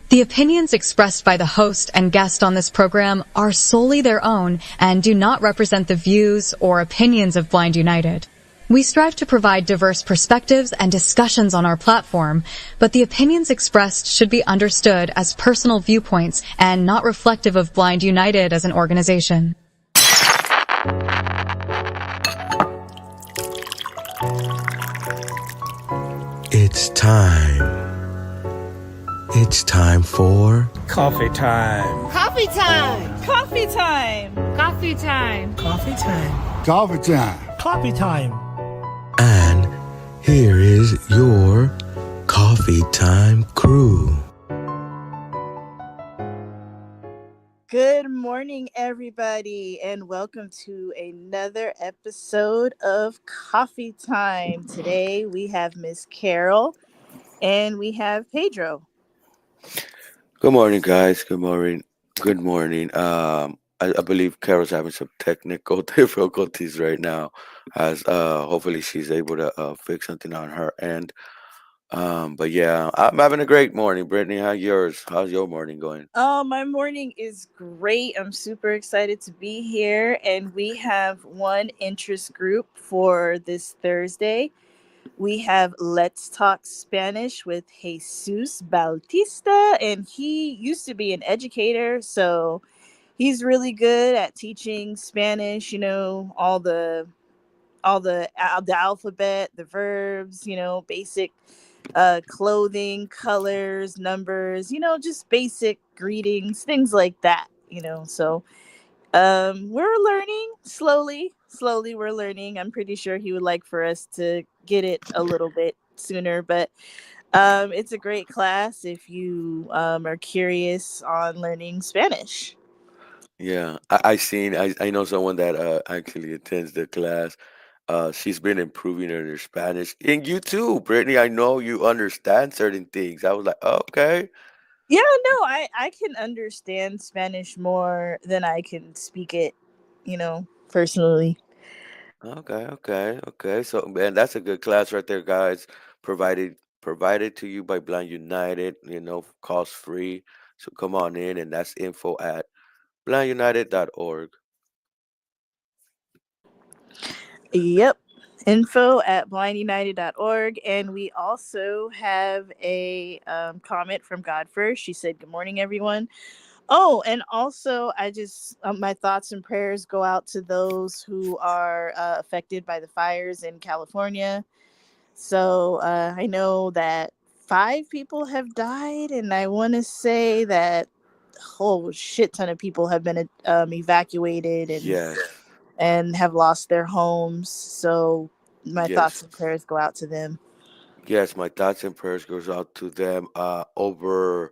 The opinions expressed by the host and guest on this program are solely their own and do not represent the views or opinions of Blind United. We strive to provide diverse perspectives and discussions on our platform, but the opinions expressed should be understood as personal viewpoints and not reflective of Blind United as an organization. It's time. It's time for coffee time. Coffee time. Coffee time. Coffee time. Coffee time. Coffee time. Coffee time. And here is your coffee time crew. Good morning, everybody, and welcome to another episode of Coffee Time. Today we have Miss Carol and we have Pedro. Good morning, guys. Good morning. Good morning. I believe Carol's having some technical difficulties right now, as hopefully she's able to fix something on her end. But yeah, I'm having a great morning. Brittany, how's your morning going? Oh, my morning is great. I'm super excited to be here, and we have one interest group for this Thursday. We have Let's Talk Spanish with Jesus Bautista, and he used to be an educator, so he's really good at teaching Spanish, all the alphabet, the verbs, basic clothing, colors, numbers, just basic greetings, things like that, so we're learning slowly we're learning. I'm pretty sure he would like for us to get it a little bit sooner, but it's a great class if you are curious on learning Spanish. Yeah, I know someone that actually attends the class. She's been improving her Spanish, and you too, Brittany. I know you understand certain things. I was like, okay. Yeah, no, I can understand Spanish more than I can speak it, personally. Okay. So, man, that's a good class right there, guys. Provided to you by Blind United, cost free. So come on in, and that's info at blindunited.org. Yep. Info at blindunited.org. And we also have a comment from God First. She said, "Good morning, everyone." Oh, and also, I just, my thoughts and prayers go out to those who are affected by the fires in California. So I know that 5 people have died, and I want to say that a whole shit ton of people have been evacuated Yes, and have lost their homes. So my thoughts yes, and prayers go out to them. yes. My thoughts and prayers goes out to them. Over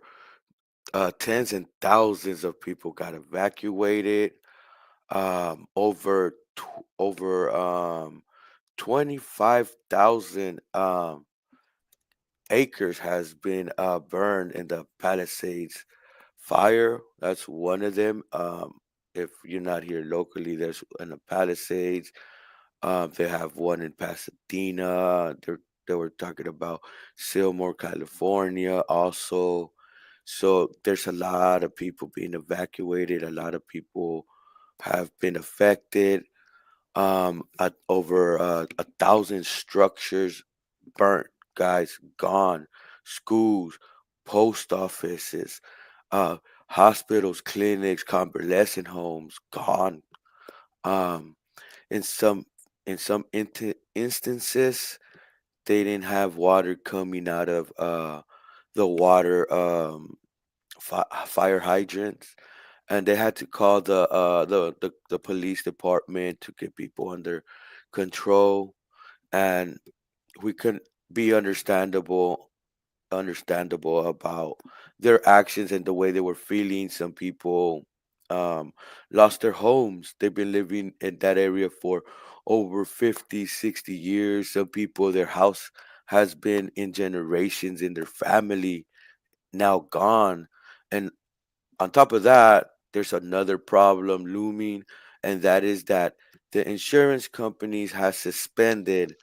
tens and thousands of people got evacuated. Over 25,000 acres has been burned in the Palisades fire. That's one of them. If you're not here locally, there's in the Palisades. They have one in Pasadena. They were talking about Sylmore, California, also. So there's a lot of people being evacuated. A lot of people have been affected. At over 1,000 structures burnt, guys, gone. Schools, post offices, uh, hospitals, clinics, convalescent homes, gone. Um, in some instances, they didn't have water coming out of the water fire hydrants, and they had to call the police department to get people under control. And we could be understandable about their actions and the way they were feeling. Some people um, lost their homes. They've been living in that area for over 50, 60 years. Some people, their house has been in generations in their family, now gone. And on top of that, there's another problem looming, and that is that the insurance companies have suspended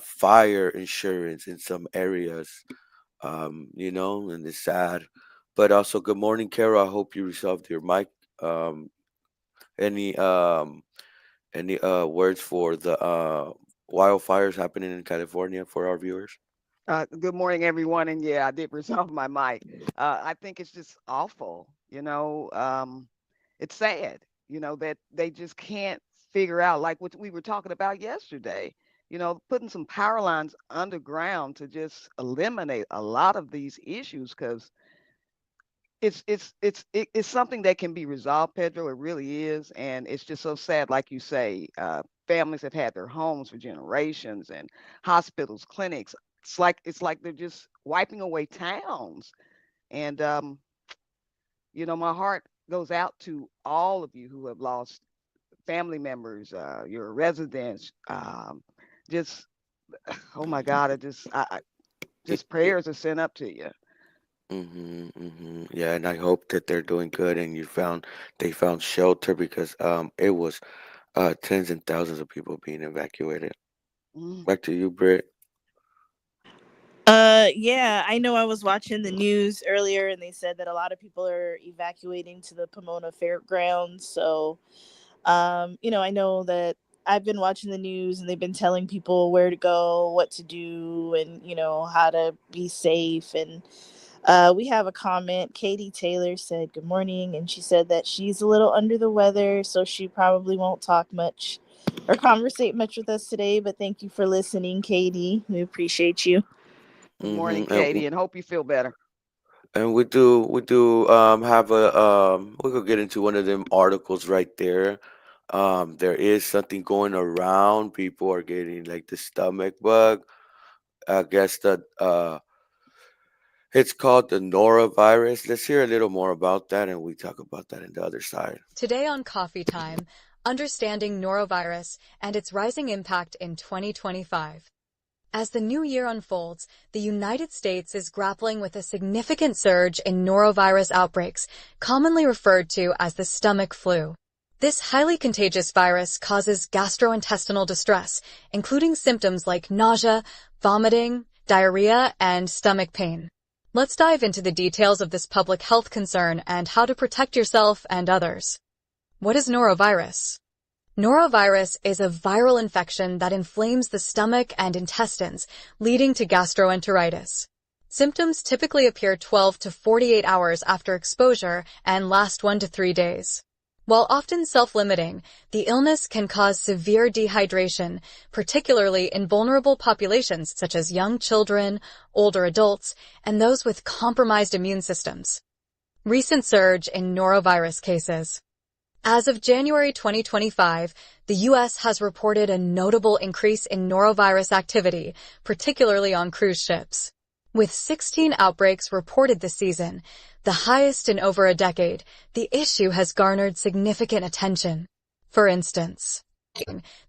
fire insurance in some areas. And it's sad. But also, good morning, Carol. I hope you resolved your mic. Um, any words for the wildfires happening in California for our viewers? Good morning, everyone. And yeah, I did resolve my mic. I think it's just awful. It's sad, that they just can't figure out, like what we were talking about yesterday, putting some power lines underground to just eliminate a lot of these issues because it's something that can be resolved, Pedro. It really is, and it's just so sad. Like you say, families have had their homes for generations, and hospitals, clinics. It's like they're just wiping away towns, and my heart goes out to all of you who have lost family members, your residents. Just oh my God, It, just prayers are sent up to you. Yeah, and I hope that they're doing good and they found shelter because it was tens and thousands of people being evacuated. Mm. Back to you, Britt. Yeah, I know I was watching the news earlier and they said that a lot of people are evacuating to the Pomona Fairgrounds. So, I know that I've been watching the news and they've been telling people where to go, what to do, and, how to be safe. And we have a comment. Katie Taylor said, good morning. And she said that she's a little under the weather, so she probably won't talk much or conversate much with us today. But thank you for listening, Katie. We appreciate you. Good morning, And Katie, and hope you feel better. we do have a we could get into one of them articles right there. There is something going around. People are getting like the stomach bug. I guess that it's called the Norovirus. Let's hear a little more about that, and we talk about that in the other side. Today on Coffee Time, understanding norovirus and its rising impact in 2025. As the new year unfolds, the United States is grappling with a significant surge in norovirus outbreaks, commonly referred to as the stomach flu. This highly contagious virus causes gastrointestinal distress, including symptoms like nausea, vomiting, diarrhea, and stomach pain. Let's dive into the details of this public health concern and how to protect yourself and others. What is norovirus? Norovirus is a viral infection that inflames the stomach and intestines, leading to gastroenteritis. Symptoms typically appear 12 to 48 hours after exposure and last 1 to 3 days. While often self-limiting, the illness can cause severe dehydration, particularly in vulnerable populations such as young children, older adults, and those with compromised immune systems. Recent surge in norovirus cases. As of January 2025, the U.S. has reported a notable increase in norovirus activity, particularly on cruise ships. With 16 outbreaks reported this season, the highest in over a decade, the issue has garnered significant attention. For instance,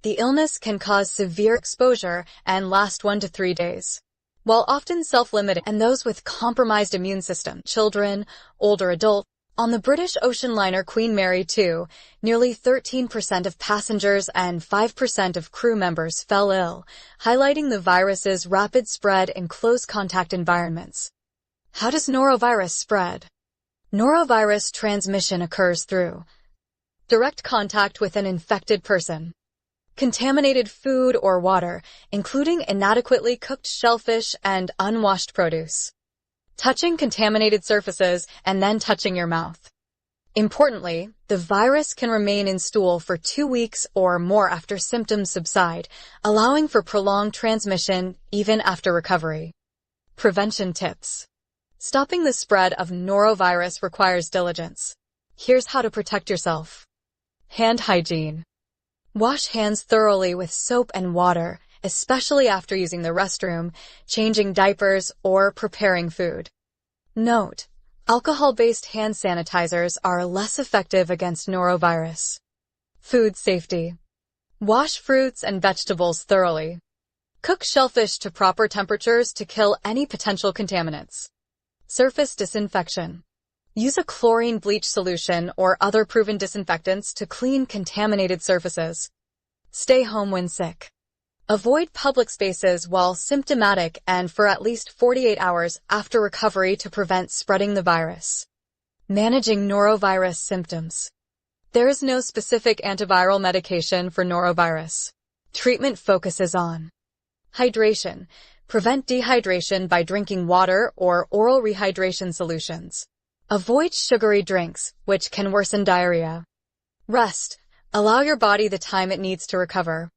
the illness can cause severe exposure and last 1 to 3 days. While often self-limiting and those with compromised immune system, children, older adults, on the British ocean liner Queen Mary 2, nearly 13% of passengers and 5% of crew members fell ill, highlighting the virus's rapid spread in close contact environments. How does norovirus spread? Norovirus transmission occurs through direct contact with an infected person, contaminated food or water, including inadequately cooked shellfish and unwashed produce, touching contaminated surfaces and then touching your mouth. Importantly, the virus can remain in stool for 2 weeks or more after symptoms subside, allowing for prolonged transmission even after recovery. Prevention tips. Stopping the spread of norovirus requires diligence. Here's how to protect yourself. Hand hygiene. Wash hands thoroughly with soap and water, especially after using the restroom, changing diapers, or preparing food. Note: alcohol-based hand sanitizers are less effective against norovirus. Food safety. Wash fruits and vegetables thoroughly. Cook shellfish to proper temperatures to kill any potential contaminants. Surface disinfection. Use a chlorine bleach solution or other proven disinfectants to clean contaminated surfaces. Stay home when sick. Avoid public spaces while symptomatic and for at least 48 hours after recovery to prevent spreading the virus. Managing norovirus symptoms. There is no specific antiviral medication for norovirus. Treatment focuses on hydration. Prevent dehydration by drinking water or oral rehydration solutions. Avoid sugary drinks, which can worsen diarrhea. Rest. Allow your body the time it needs to recover.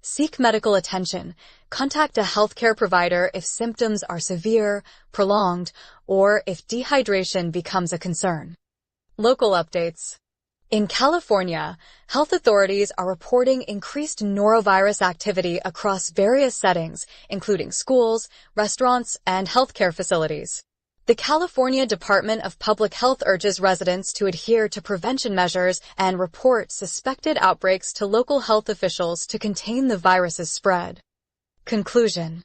Seek medical attention. Contact a healthcare provider if symptoms are severe, prolonged, or if dehydration becomes a concern. Local updates. In California, health authorities are reporting increased norovirus activity across various settings, including schools, restaurants, and healthcare facilities. The California Department of Public Health urges residents to adhere to prevention measures and report suspected outbreaks to local health officials to contain the virus's spread. Conclusion.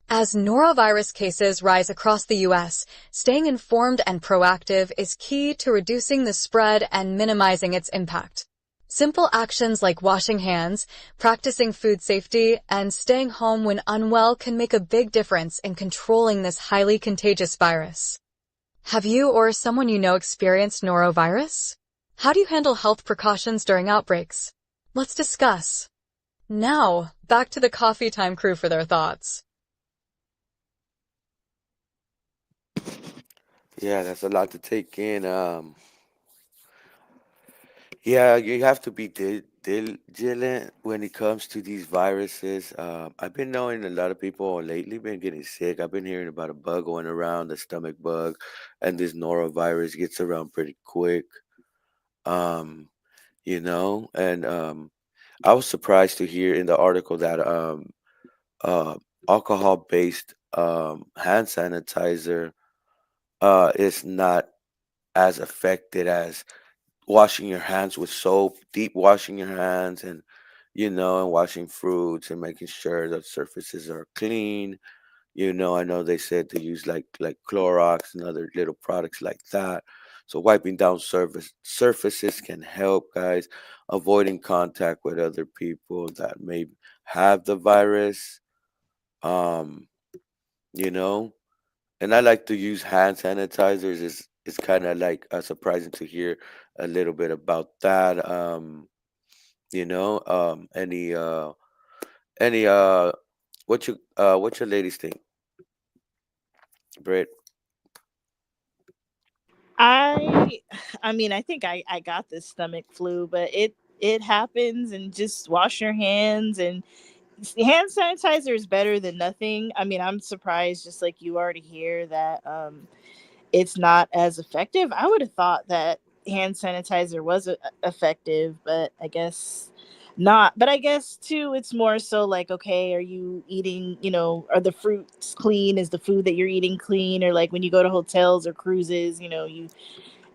As norovirus cases rise across the U.S., staying informed and proactive is key to reducing the spread and minimizing its impact. Simple actions like washing hands, practicing food safety, and staying home when unwell can make a big difference in controlling this highly contagious virus. Have you or someone you know experienced norovirus? How do you handle health precautions during outbreaks? Let's discuss. Now, back to the Coffee Time crew for their thoughts. Yeah, that's a lot to take in. Yeah, you have to be diligent when it comes to these viruses. I've been knowing a lot of people lately been getting sick. I've been hearing about a bug going around, the stomach bug, and this norovirus gets around pretty quick. Um, and I was surprised to hear in the article that uh, alcohol-based hand sanitizer is not as affected as washing your hands with soap, deep washing your hands, and washing fruits and making sure the surfaces are clean. I know they said to use like Clorox and other little products like that. So wiping down surfaces can help, guys. Avoiding contact with other people that may have the virus. Um, you know, and I like to use hand sanitizers. It's kind of like surprising to hear a little bit about that. Any any what your ladies think, Britt? I I mean, I think I got this stomach flu, but it happens, and just wash your hands, and hand sanitizer is better than nothing. I mean, I'm surprised, just like you already hear that it's not as effective. I would have thought that hand sanitizer was effective, but I guess not. But I guess too, it's more so like, okay, are you eating, are the fruits clean? Is the food that you're eating clean? Or like when you go to hotels or cruises,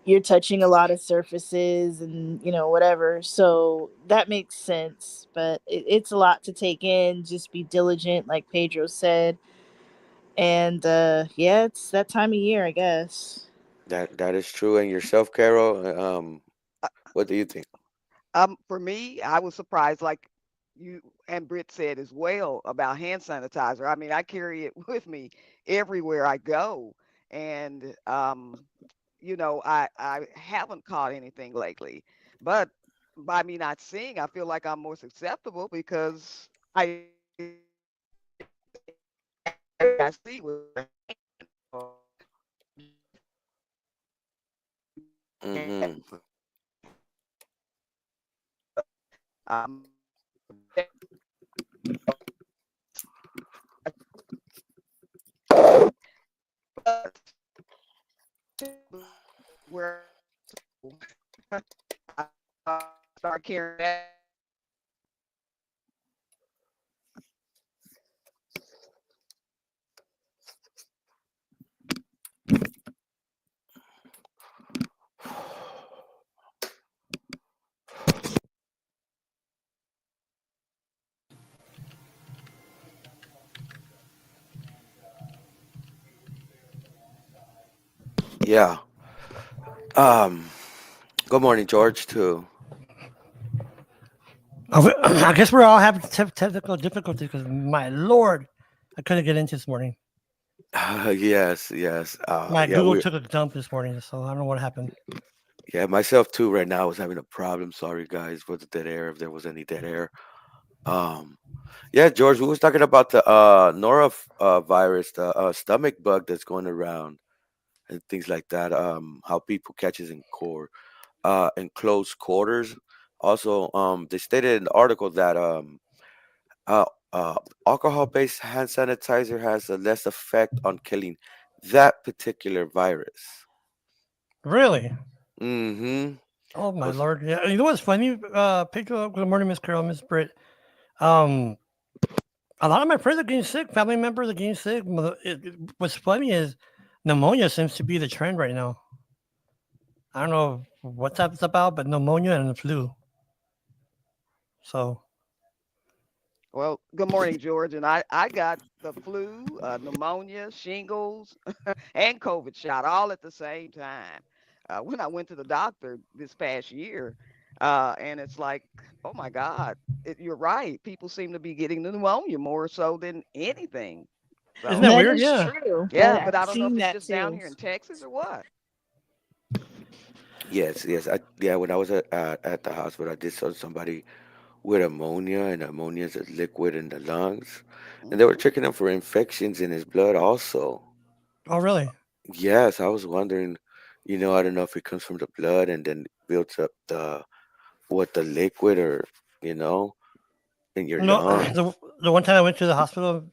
you're touching a lot of surfaces and whatever. So that makes sense, but it's a lot to take in. Just be diligent, like Pedro said. And yeah, it's that time of year, I guess. That is true. And yourself, Carol, Uh, what do you think? for me, I was surprised, like you and Britt said as well about hand sanitizer. I mean, I carry it with me everywhere I go, and I haven't caught anything lately. But by me not seeing, I feel like I'm more susceptible because I see with Mm-hmm. um, where I start carrying that. Yeah. Um. Good morning, George. Too. I guess we're all having technical difficulties because, my lord, I couldn't get into this morning. Yes, yes. My Yeah, Google we took a dump this morning, so I don't know what happened. yeah, myself too right now was having a problem. Sorry guys for the dead air if there was any dead air. Um yeah, George, we was talking about the Nora virus, the stomach bug that's going around and things like that. How people catches in close quarters. Also, they stated in the article that uh, uh, alcohol-based hand sanitizer has a less effect on killing that particular virus. Really? Mm-hmm. Oh my Was lord! Yeah, you know what's funny? Good morning, Miss Carol, Miss Britt. Um, a lot of my friends are getting sick. Family members are getting sick. What's funny is pneumonia seems to be the trend right now. I don't know what that's about, but pneumonia and the flu. So Well, good morning, George. And I got the flu, pneumonia, shingles, and COVID shot all at the same time when I went to the doctor this past year. And it's like, oh my God, you're right. People seem to be getting the pneumonia more so than anything. isn't So, that That weird? is Yeah. true. yeah, but I've I don't know if seen it's that just down too. here in Texas or what. yes, yes. Yeah, when I was at the hospital, I did saw somebody with ammonia, and ammonia is a liquid in the lungs, and they were Hmm. checking him for infections in his blood also. Oh really? Yes, I was wondering, I don't know if it comes from the blood and then builds up the liquid or, you know, in your No, lungs. the one time I went to the hospital,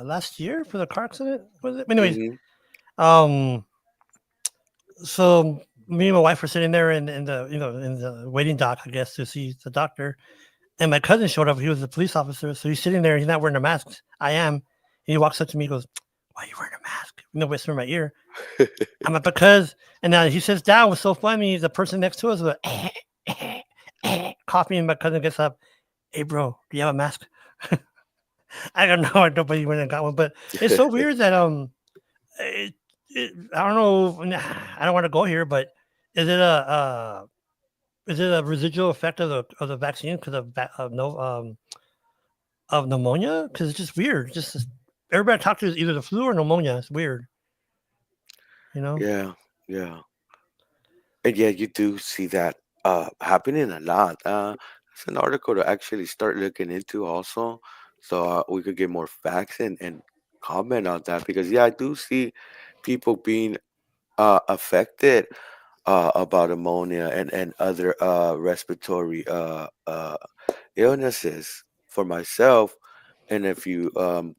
last year for the car accident. Was it? Anyways, Hmm. um, so me and my wife were sitting there in the in the waiting dock, I guess, to see the doctor. And my cousin showed up. He was a police officer, so he's sitting there. He's not wearing a mask. I am. And he walks up to me, and goes, "Why are you wearing a mask?" Whisper in my ear. I'm like, because. And now he sits down. It was so funny. The person next to us was like, coughing. And my cousin gets up. Hey, bro, do you have a mask? I don't know. Nobody went and got one, but it's so weird that I don't know. I don't want to go here, but is it a residual effect of the vaccine because of no of pneumonia? Because it's just weird. Just everybody I talk to is either the flu or pneumonia. It's weird, you know. Yeah, yeah. And yeah, you do see that happening a lot. It's an article to actually start looking into also, so we could get more facts and comment on that because yeah, I do see people being affected about ammonia and other respiratory illnesses for myself. And if you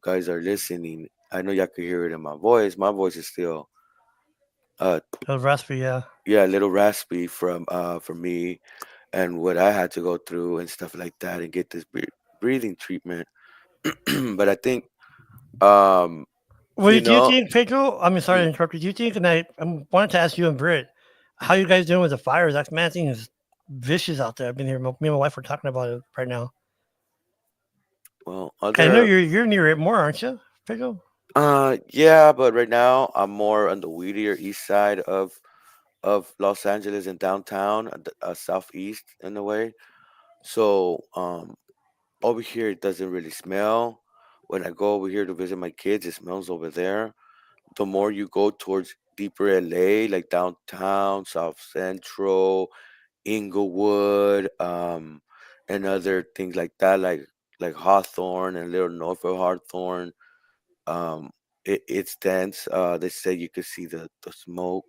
guys are listening, I know y'all can hear it in my voice. My voice is still uh The raspy, yeah. yeah, a little raspy from me and what I had to go through and stuff like that and get this breathing treatment. But I think um Well, you do you know think, Pedro? I mean, sorry to mm, interrupt you. Do you think? And I wanted to ask you and Britt, how you guys doing with the fires? That man thing is vicious out there. I've been here. Me and my wife were talking about it right now. well I know other you're near it more, aren't you, Pedro? yeah, but right now I'm more on the weedier east side of Los Angeles and downtown, southeast in a way. So over here it doesn't really smell. When I go over here to visit my kids, it smells over there. The more you go towards deeper LA, like downtown, South Central, Inglewood, and other things like that, like Hawthorne and Little North of Hawthorne, it's dense. They say you could see the smoke,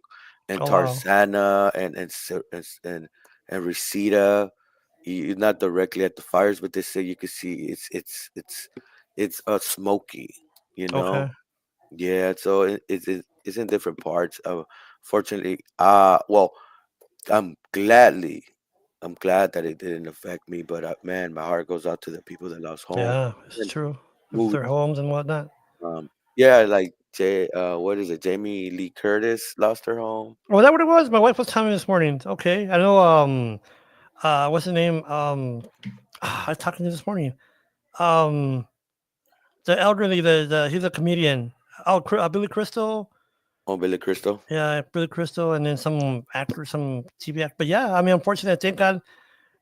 and Oh wow. Tarzana and Reseda. You're not directly at the fires, but they say you could see it's smoky. You know, Okay. yeah. So it's in different parts. Fortunately, well, I'm gladly. I'm glad that it didn't affect me, but man, my heart goes out to the people that lost home Yeah, it's and true. With moved. their homes and whatnot. Yeah, like what is it? Jamie Lee Curtis lost her home. Well, that what it was. My wife was telling me this morning. Okay, I know. What's the name? I was talking to this morning. Um, the elderly, the he's a comedian. Oh, Billy Crystal. Oh, Billy Crystal. Yeah, Billy Crystal, and then some actor, some TV actor. But yeah, I mean, unfortunately, thank God,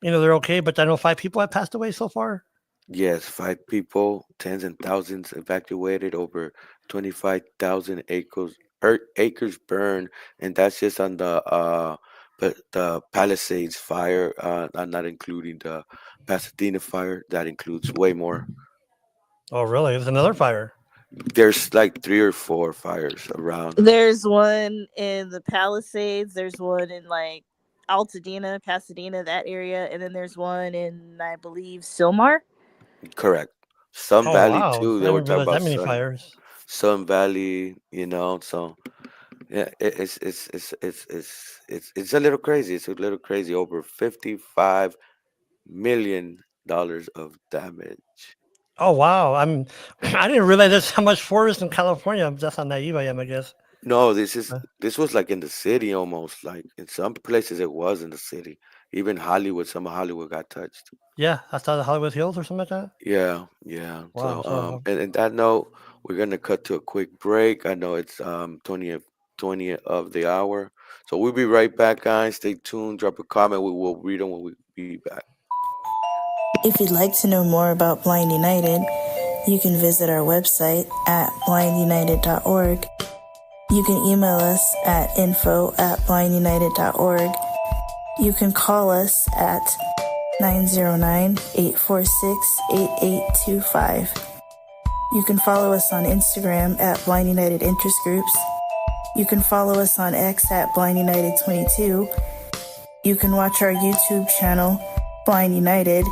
they're okay. But I know 5 people have passed away so far. Yes, 5 people, tens and thousands evacuated over 25,000 acres burned, and that's just on but the Palisades fire. I'm not including the Pasadena fire. That includes way more. Oh, really? There's another fire. There's like three or four fires around. There's one in the Palisades. There's one in like Altadena, Pasadena, that area, and then there's one in I believe Silmar. Correct. Sun Oh, Valley wow. too. I They were didn't talking realize that about many fires. Sun Valley. So yeah, it's a little crazy. It's a little crazy. Over $55 million of damage. Oh, wow. I didn't realize there's how much forest in California. That's how naive I am, I guess. No, Uh, this was like in the city almost. Like in some places it was in the city. Even Hollywood, some of Hollywood got touched. yeah, I saw the Hollywood Hills or something like that. Yeah, yeah. Wow. So So, and that note, we're gonna cut to a quick break. I know it's 20 of the hour. So we'll be right back, guys. Stay tuned, drop a comment, we will read them when we be back. If you'd like to know more about Blind United, you can visit our website at blindunited.org. You can email us at info@blindunited.org. You can call us at 909-846-8825. You can follow us on Instagram at Blind United Interest Groups. You can follow us on X at Blind United 22. You can watch our YouTube channel, Blind United.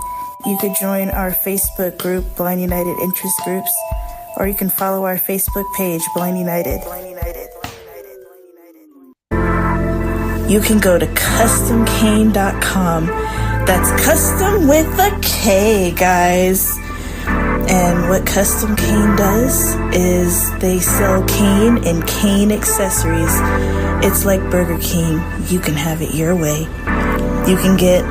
You could join our Facebook group, Blind United Interest Groups, or you can follow our Facebook page, Blind United. You can go to customcane.com. That's custom with a K, guys. And what Custom Cane does is they sell cane and cane accessories. It's like Burger King. You can have it your way. You can get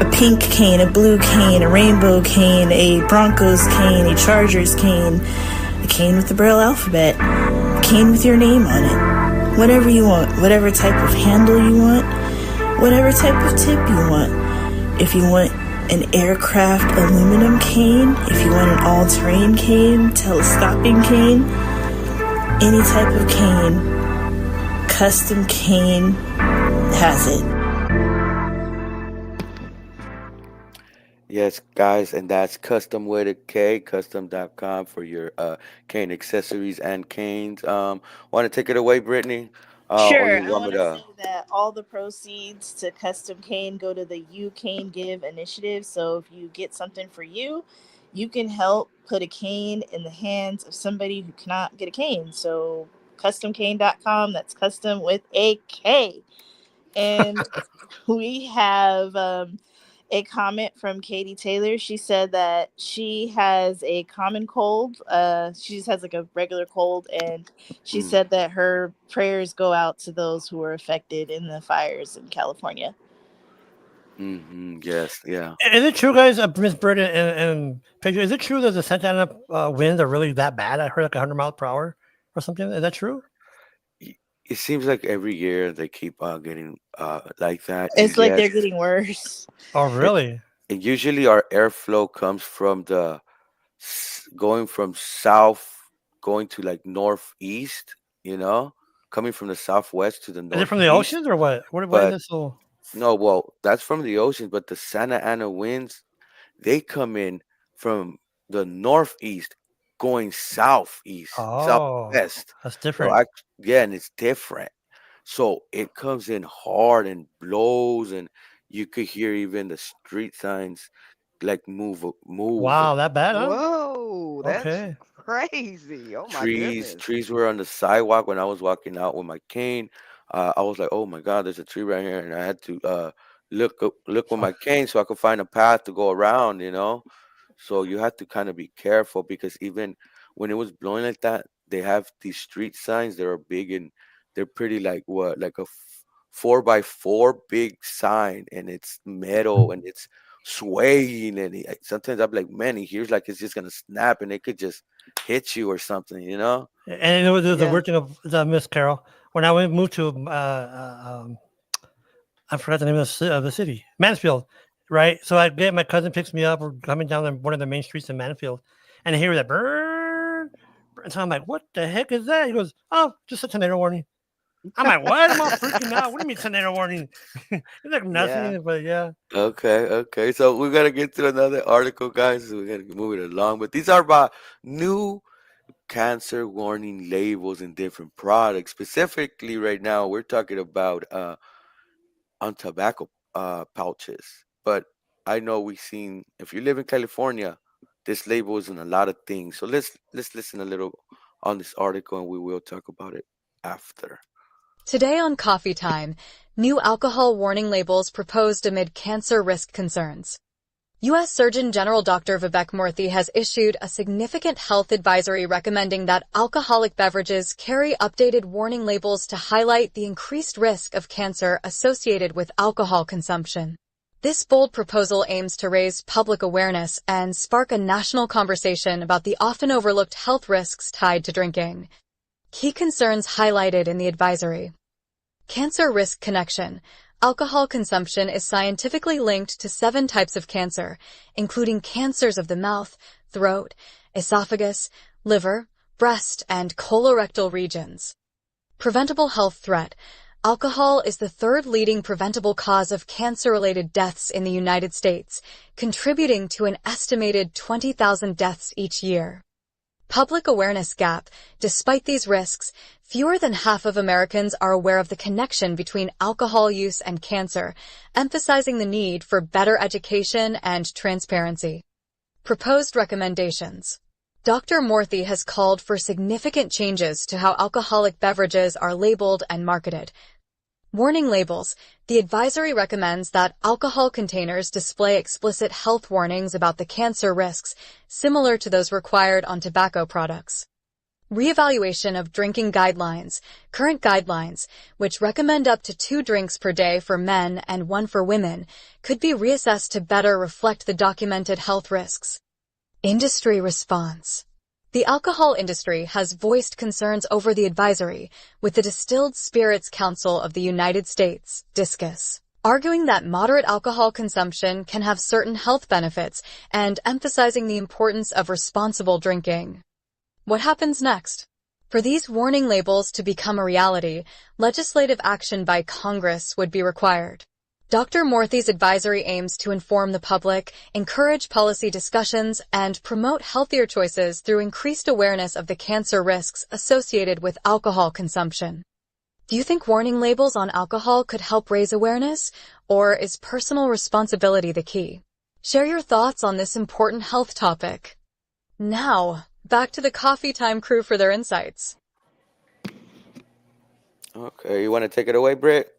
a pink cane, a blue cane, a rainbow cane, a Broncos cane, a Chargers cane, a cane with the Braille alphabet, a cane with your name on it. Whatever you want, whatever type of handle you want, whatever type of tip you want. If you want an aircraft aluminum cane, if you want an all-terrain cane, telescoping cane, any type of cane, Custom Cane has it. Yes, guys, and that's custom with a K, custom.com for your cane accessories and canes. Want to take it away, Brittany? Or Sure. you I want me want to to? say that all the proceeds to Custom Cane go to the You Cane Give initiative. So if you get something for you, you can help put a cane in the hands of somebody who cannot get a cane. So customcane.com, that's custom with a K. And we have a comment from Katie Taylor. She said that she has a common cold. She just has like a regular cold, and she Mm, said that her prayers go out to those who were affected in the fires in California. yes, yeah. is it true, guys? Miss Bird and Pedro, is it true that the Santa Ana winds are really that bad? I heard like 100 miles per hour or something. Is that true? Y- It seems like every year they keep getting like that, and It's like yes, they're getting worse. Oh, and, really? and usually our airflow comes from going from south, going to like northeast, you know, coming from the southwest to the Is it from the northeast. oceans or what? Why is But it so? no, well, that's from the ocean, but the Santa Ana winds, they come in from the northeast going Oh, southwest. that's So different. yeah, and it's different. So it comes in hard and blows, and you could hear even the street signs like move. Wow, that bad, huh? Whoa, that's Okay. crazy. Oh my Trees goodness. trees were on the sidewalk when I was walking out with my cane. I was like, "Oh my God, there's a tree right here," and I had to look with my cane so I could find a path to go around. So you have to kind of be careful because even when it was blowing like that, they have these street signs that are big and they're pretty like what, like a 4x4 big sign, and it's metal and it's swaying, and sometimes I'm like, man, he hears like it's just gonna snap and it could just hit you or something. And it was the Yeah. weird thing of the Miss Carol when I moved to I forgot the name of the city, Mansfield, right? So I get my cousin picks me up. We're coming down one of the main streets in Mansfield, and I hear that burn, And so I'm like, what the heck is that? He goes, oh, just a tornado warning. I'm like, what? I'm all freaking out. What do you mean tornado warning? It's like Yeah. nothing, but yeah. Okay, okay. So we're gonna get to another article, guys. We're gonna move it along. But these are about new cancer warning labels in different products. Specifically, right now, we're talking about on tobacco pouches. But I know we've seen if you live in California, this label is in a lot of things. So let's listen a little on this article, and we will talk about it after. Today on Coffee Time, new alcohol warning labels proposed amid cancer risk concerns. U.S. Surgeon General Dr. Vivek Murthy has issued a significant health advisory recommending that alcoholic beverages carry updated warning labels to highlight the increased risk of cancer associated with alcohol consumption. This bold proposal aims to raise public awareness and spark a national conversation about the often overlooked health risks tied to drinking. Key concerns highlighted in the advisory. Cancer risk connection. Alcohol consumption is scientifically linked to 7 types of cancer, including cancers of the mouth, throat, esophagus, liver, breast, and colorectal regions. Preventable health threat. Alcohol is the 3rd leading preventable cause of cancer-related deaths in the United States, contributing to an estimated 20,000 deaths each year. Public awareness gap. Despite these risks, fewer than half of Americans are aware of the connection between alcohol use and cancer, emphasizing the need for better education and transparency. Proposed recommendations. Dr. Murthy has called for significant changes to how alcoholic beverages are labeled and marketed. Warning labels. The advisory recommends that alcohol containers display explicit health warnings about the cancer risks, similar to those required on tobacco products. Reevaluation of drinking guidelines. Current guidelines, which recommend up to 2 drinks per day for men and 1 for women, could be reassessed to better reflect the documented health risks. Industry response. The alcohol industry has voiced concerns over the advisory, with the Distilled Spirits Council of the United States, DISCUS, arguing that moderate alcohol consumption can have certain health benefits and emphasizing the importance of responsible drinking. What happens next? For these warning labels to become a reality, legislative action by Congress would be required. Dr. Murthy's advisory aims to inform the public, encourage policy discussions, and promote healthier choices through increased awareness of the cancer risks associated with alcohol consumption. Do you think warning labels on alcohol could help raise awareness, or is personal responsibility the key? Share your thoughts on this important health topic. Now, back to the Coffee Time crew for their insights. Okay, you want to take it away, Britt?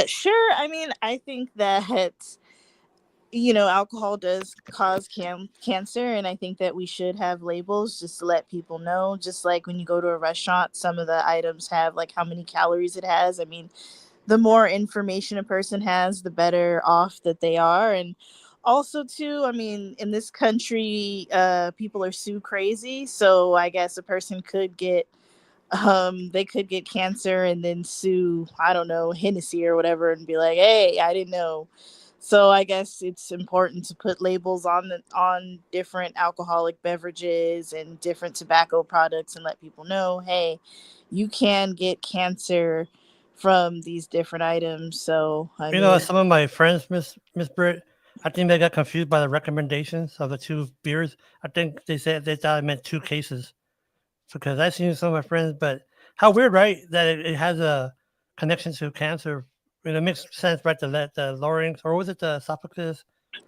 Sure. I mean, I think that alcohol does cause cancer, and I think that we should have labels just to let people know. Just like when you go to a restaurant, some of the items have like how many calories it has. I mean, the more information a person has, the better off that they are. And also, too, I mean, in this country, people are sue crazy, so I guess a person could get they could get cancer and then sue, I don't know, Hennessy or whatever, and be like, hey, I didn't know. So I guess it's important to put labels on different alcoholic beverages and different tobacco products and let people know, hey, you can get cancer from these different items. So I mean, Some of my friends, Miss Britt, I think they got confused by the recommendations of the 2 beers. I think they said they thought it meant 2 cases. Because I've seen some of my friends, but how weird, right? That it has a connection to cancer. It makes sense, right? To let the lowering, or was it the esophagus?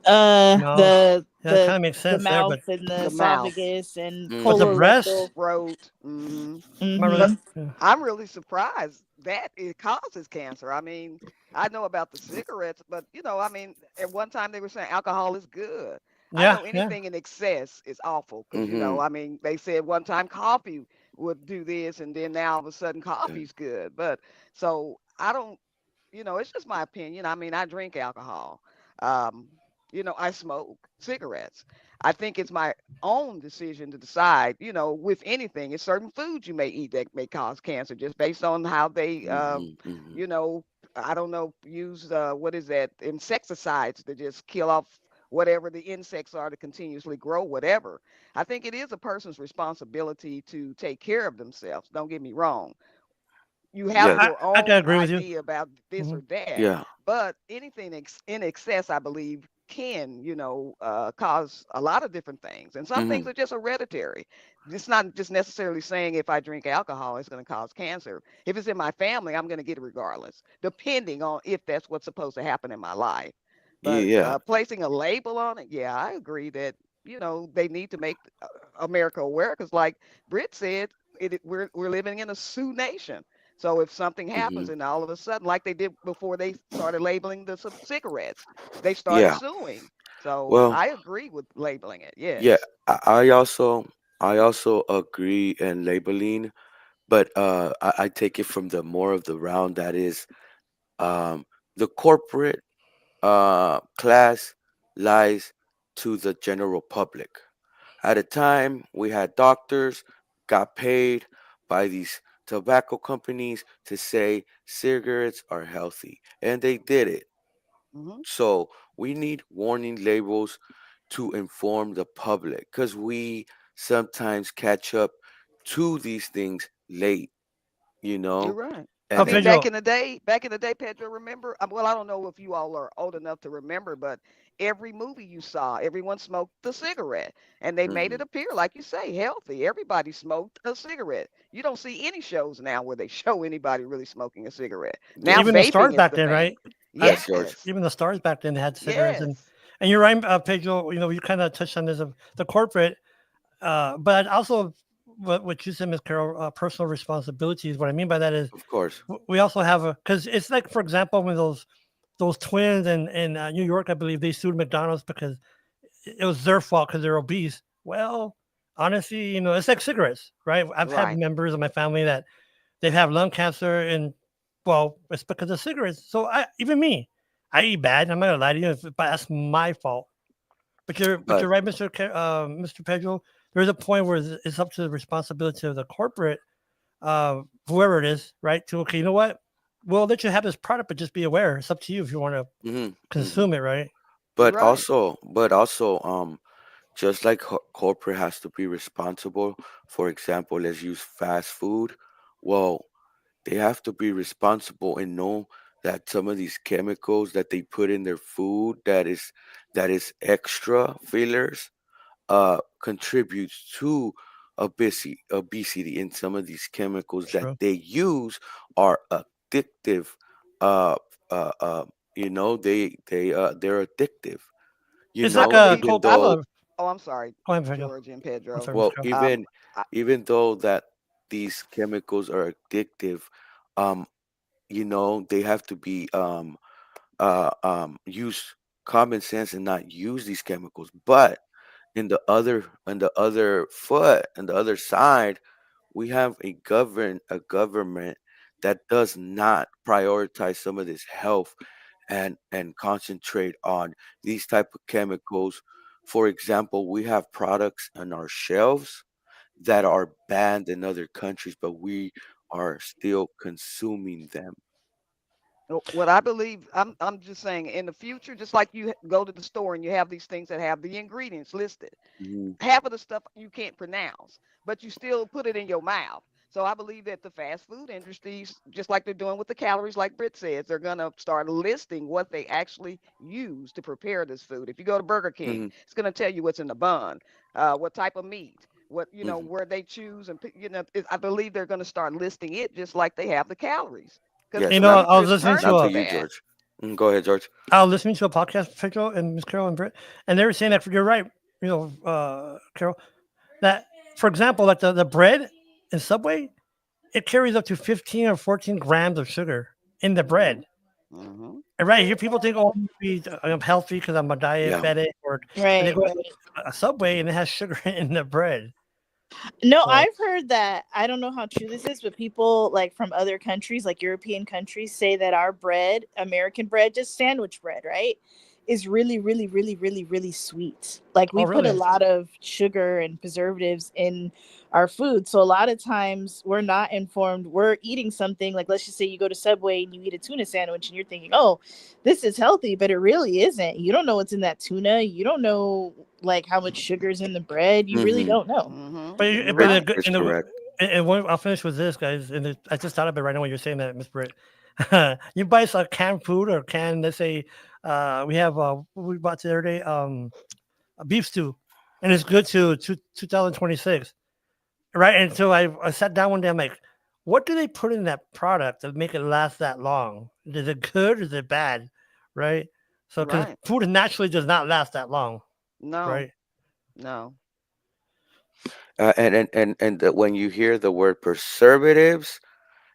No, the yeah, it kind of makes the sense there, mouth but and the The mouth. esophagus and the colorectal. breast, Throat. Hmm. am I Mm-hmm. But really? Yeah, I'm really surprised that it causes cancer. I mean, I know about the cigarettes, but I mean, at one time they were saying alcohol is good. I yeah, know yeah. anything in excess is awful because Mm-hmm. I mean, they said one time coffee would do this, and then now all of a sudden Okay. coffee's good. But so I don't, it's just my opinion. I mean, I drink alcohol. Um, I smoke cigarettes. I think it's my own decision to decide, with anything. It's certain foods you may eat that may cause cancer just based on how they, Mm-hmm. Mm-hmm. you know, I don't know, use what is that, insecticides to just kill off whatever the insects are to continuously grow, whatever. I think it is a person's responsibility to take care of themselves. Don't get me wrong. You have Yes. I, your I can own agree with you. idea about this Hmm. or that, Yeah. but anything in excess, I believe, can, cause a lot of different things. And some things Hmm. are just hereditary. It's not just necessarily saying if I drink alcohol, it's going to cause cancer. If it's in my family, I'm going to get it regardless, depending on if that's what's supposed to happen in my life. But Yeah. placing a label on it, yeah, I agree that, they need to make America aware because, like Britt said, we're living in a Sioux nation. So if something happens Hmm. and all of a sudden, like they did before they started labeling the cigarettes, they started Yeah. suing. So Well, I agree with labeling it. yeah. Yes. I also agree in labeling, but I take it from the more of the round that is um, the corporate class lies to the general public. At a time, we had doctors got paid by these tobacco companies to say cigarettes are healthy, and they did it. Hmm. So we need warning labels to inform the public because we sometimes catch up to these things late, you You're know, right. I Oh, and mean, then Pedro. back in the day, Pedro, remember? Well, I don't know if you all are old enough to remember, but every movie you saw, everyone smoked the cigarette, and they made mhm, it appear, like you say, healthy. Everybody smoked a cigarette. You don't see any shows now where they show anybody really smoking a cigarette. Now Even the yes, stars vaping is back the then, thing. right? I, yes, George. Yes. even the stars back then had cigarettes, Yes. and you're right, Pedro. You kind of touched on this of the corporate, but also what you said, Miss Carol, personal responsibilities. What I mean by that is Of course. we also have a because it's like, for example, when those twins in New York, I believe they sued McDonald's because it was their fault because they're obese. Well, honestly, it's like cigarettes, right? I've had Right. members of my family that they have lung cancer, and well, it's because of cigarettes. So even me, I eat bad. I'm not gonna lie to you, but that's my fault. But you're But right, Mr. Pedro. There's a point where it's up to the responsibility of the corporate, whoever it is, right? To, okay, you know what? We'll let you have this product, but just be aware. It's up to you if you want to mhm, mhm. consume it, right? You're But right. also, but also, just like corporate has to be responsible. For example, let's use fast food. Well, they have to be responsible and know that some of these chemicals that they put in their food that is extra fillers contributes to obesity, and some of these chemicals that True. they use are addictive. Uh, uh, uh, they're addictive. It's I like a believe, Even Coca I though, believe, Cola. oh, I'm sorry, Go ahead, Pedro. George and I'm Pedro. sorry, Mr. well, Carroll. even I, even though that these chemicals are addictive, um, they have to be use common sense and not use these chemicals. But in the other side, we have a government that does not prioritize some of this health and concentrate on these type of chemicals. For example, we have products on our shelves that are banned in other countries, but we are still consuming them. what I believe, I'm just saying, in the future, just like you go to the store and you have these things that have the ingredients listed, Mhm, half of the stuff you can't pronounce, but you still put it in your mouth. So I believe that the fast food industries, just like they're doing with the calories, like Britt says, they're gonna start listing what they actually use to prepare this food. If you go to Burger King, mhm, it's gonna tell you what's in the bun, what type of meat, what mhm. where they choose, and I believe they're gonna start listing it just like they have the calories, because Yes, You the know, not I future was is listening turning to not to to a you, that. George. Go ahead, George. I was listening to a podcast, Pedro and Miss Carol and Britt, and they were saying that you're right. Carol, that for example, like the bread in Subway, it carries up to 15 or 14 grams of sugar in the Hmm. bread. Hmm. And right here, people think, "Oh, I'm healthy because I'm a Yeah. diabetic," but they Right, go to right. a Subway and it has sugar in the bread. No, So I've heard that. I don't know how true this is, but people like from other countries, like European countries, say that our bread, American bread, just sandwich bread, right? is really, really, really, really, really sweet. Like Oh, we put a really? lot of sugar and preservatives in our food. So a lot of times we're not informed. We're eating something like, let's just say you go to Subway and you eat a tuna sandwich and you're thinking, oh, this is healthy, but it really isn't. You don't know what's in that tuna. You don't know like how much sugar is in the bread. You really Mm-hmm. don't know. But You're but right. It's correct. I'll finish with this, guys. I just thought of it right now when you're saying that, Miss Britt. You buy some canned food or canned, let's say, we have what we bought the other day, a beef stew, and it's good to 2026, right? And so I sat down one day, I'm like, what do they put in that product to make it last that long? Is it good? Is it bad? Right? So because Right. food naturally does not last that long, No, right? no. When you hear the word preservatives,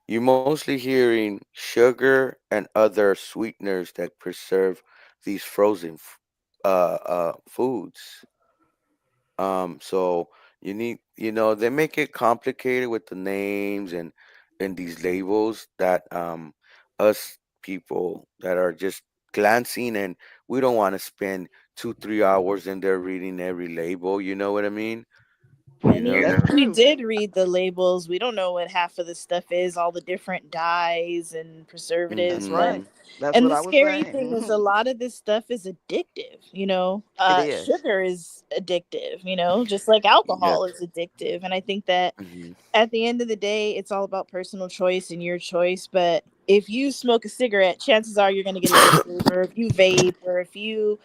you're mostly hearing sugar and other sweeteners that preserve these foods. So they make it complicated with the names and these labels that us people that are just glancing, and we don't want to spend 2-3 hours in there reading every label. You know what I mean? You And know. That's even if we true. did read the labels, we don't know what half of the stuff is, all the different dyes and That's preservatives. right. Mm-hmm. That's And what the I was scary thing is saying. a lot of this stuff is addictive, you know. It is. Sugar is addictive, you know, just like Yes. alcohol is addictive. And I think that Mm-hmm. at the end of the day, it's all about personal choice and your choice. But if you smoke a cigarette, chances are you're going to get addicted. Or if you vape, or if you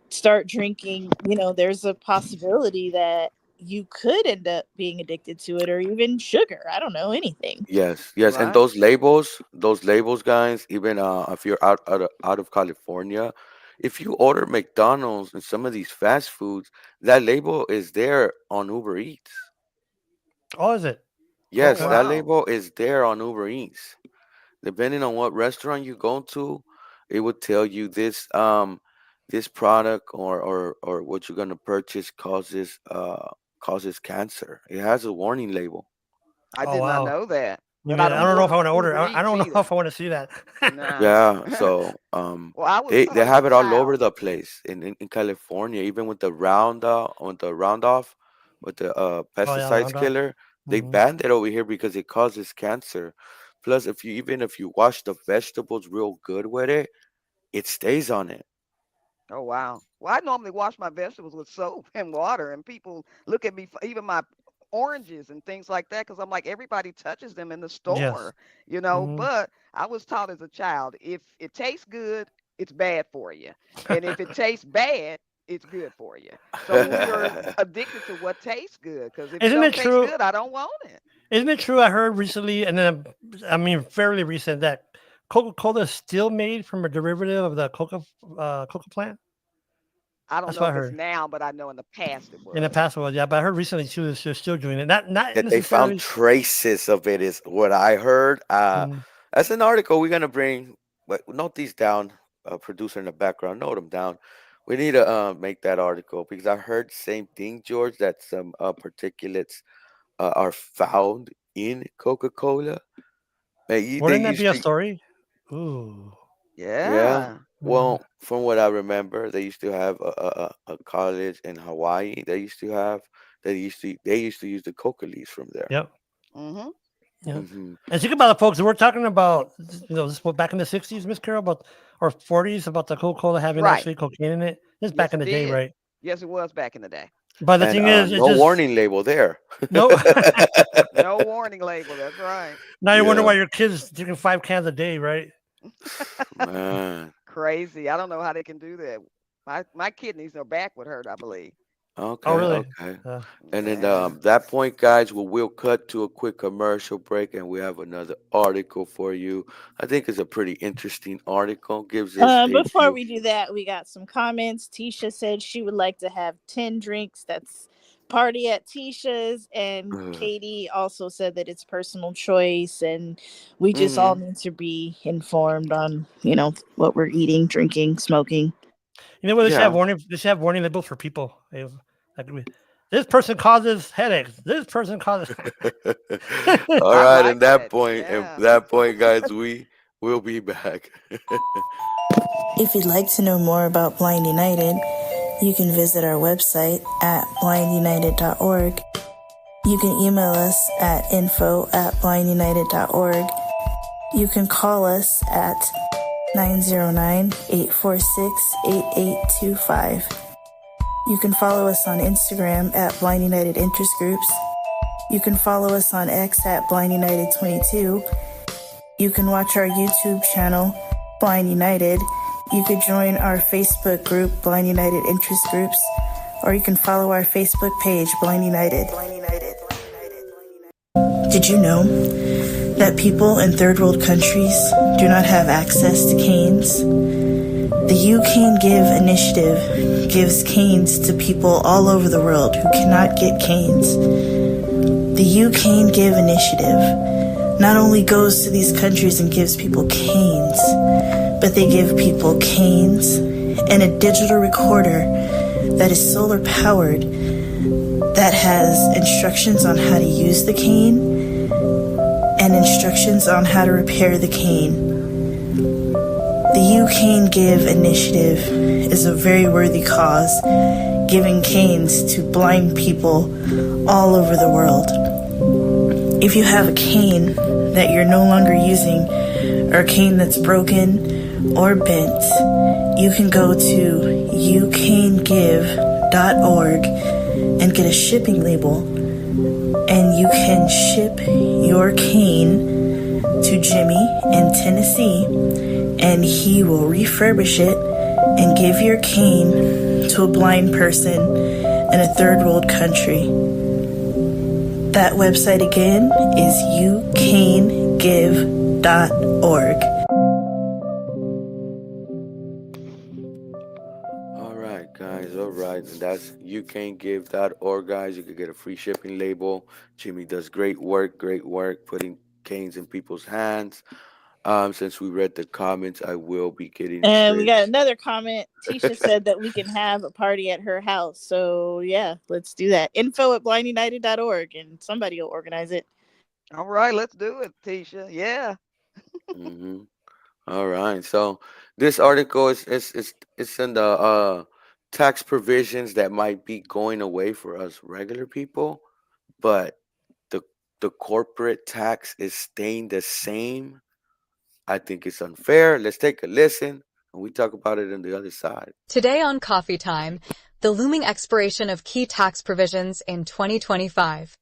start drinking, you know, there's a possibility that you could end up being addicted to it, or even sugar. I don't know, anything. Yes, yes, and Right. those labels, guys. Even if you're out of California, if you order McDonald's and some of these fast foods, that label is there on Uber Eats. Oh, is it? Oh Yes, Okay. that wow. label is there on Uber Eats. Depending on what restaurant you go to, it would tell you this product or what you're gonna purchase causes cancer. It has a warning label. I Oh, did not wow. know that. You But I mean I don't don't know if I order want to order. Uber I Eats don't know either. if I want to see that. Nah. Yeah, so Well, I was they taught they as a have it all over child. the place in California, even with the roundoff, with the Oh yeah, pesticides round off. killer. They Hmm. banned it over here because it causes cancer. Plus, if you wash the vegetables real good with it, it stays on it. Oh wow. Well, I normally wash my vegetables with soap and water, and people look at me, even my oranges and things like that, because I'm like, everybody touches them in the Yes. store, you know. Hmm. But I was taught as a child, if it tastes good, it's bad for you, and if it tastes bad, it's good for you. So we were addicted to what tastes good, because if it Isn't don't it taste true? good, I don't want it. Isn't it true? I heard recently, and then I mean fairly recent, that Coca-Cola is still made from a derivative of the coca plant. I don't That's know what I if it's heard now, but I know in the past it in the was. past. Was yeah, but I heard recently too they're still doing it. Not That they found necessarily. traces of it is what I heard. Mm, That's an article we're gonna bring. But note these down, producer in the background. Note them down. We need to make that article because I heard the same thing, George. That some particulates are found in Coca-Cola. They wouldn't that be used a to, story? Ooh. yeah. Yeah. Mm, Well, from what I remember, they used to have a college in Hawaii. They used to use the coca leaves from there. yep. Mhm. Yeah. Hmm. And think about it, folks. We're talking about this was back in the '60s, Miss Carol, about or '40s, about the Coca-Cola having Right. actually cocaine in it. This is back Yes, in it the day, did. right? Yes, it was back in the day. But the And thing is, it's no just warning label there. no. No warning label. That's right. Now you wonder Yeah, why your kids drinking 5 cans a day, right? man. Crazy. I don't know how they can do that. My kidneys are back with hurt, I believe. Oh, Okay, really? okay. Uh, And then Yeah. that point, guys, we'll cut to a quick commercial break, and we have another article for you. I think it's a pretty interesting article. Gives us a Before view. we do that, we got some comments. Tisha said she would like to have 10 drinks. That's party at Tisha's. And Uh, Katie also said that it's personal choice and we just all mm-hmm. need to be informed on, you know, what we're eating, drinking, smoking. you know what? They should have Yeah. warning. They should have warning labels for people. Like, this person causes headaches. This person causes. All I right, like that. and Yeah. that point, guys, we will be back. If you'd like to know more about Blind United, you can visit our website at blindunited.org. You can email us at info@blindunited.org. You can call us at 909-846-8825. You can follow us on Instagram at Blind United Interest Groups. You can follow us on X at Blind United 22. You can watch our YouTube channel, Blind United. You could join our Facebook group, Blind United Interest Groups, or you can follow our Facebook page, Blind United. Did you know that people in third world countries do not have access to canes? The You Cane Give initiative gives canes to people all over the world who cannot get canes. The You Cane Give initiative not only goes to these countries and gives people canes, but they give people canes and a digital recorder that is solar powered that has instructions on how to use the cane and instructions on how to repair the cane. The You Cane Give initiative is a very worthy cause, giving canes to blind people all over the world. If you have a cane that you're no longer using, or a cane that's broken or bent, you can go to youcanegive.org and get a shipping label, and you can ship your cane to Jimmy in Tennessee, and he will refurbish it and give your cane to a blind person in a third world country. That website again is youcanegive.org. All right, and that's youcanegive.org, guys. You can get a free shipping label. Jimmy does great work putting canes in people's hands. Since we read the comments, I will be getting. And we got another comment. Tisha said that we can have a party at her house. So yeah, let's do that. info@blindunited.org, and somebody will organize it. All right, let's do it, Tisha. Yeah. Mm-hmm. All right. So this article is in the tax provisions that might be going away for us regular people, but the corporate tax is staying the same. I think it's unfair. Let's take a listen, and we talk about it on the other side. Today on Coffee Time, the looming expiration of key tax provisions in 2025.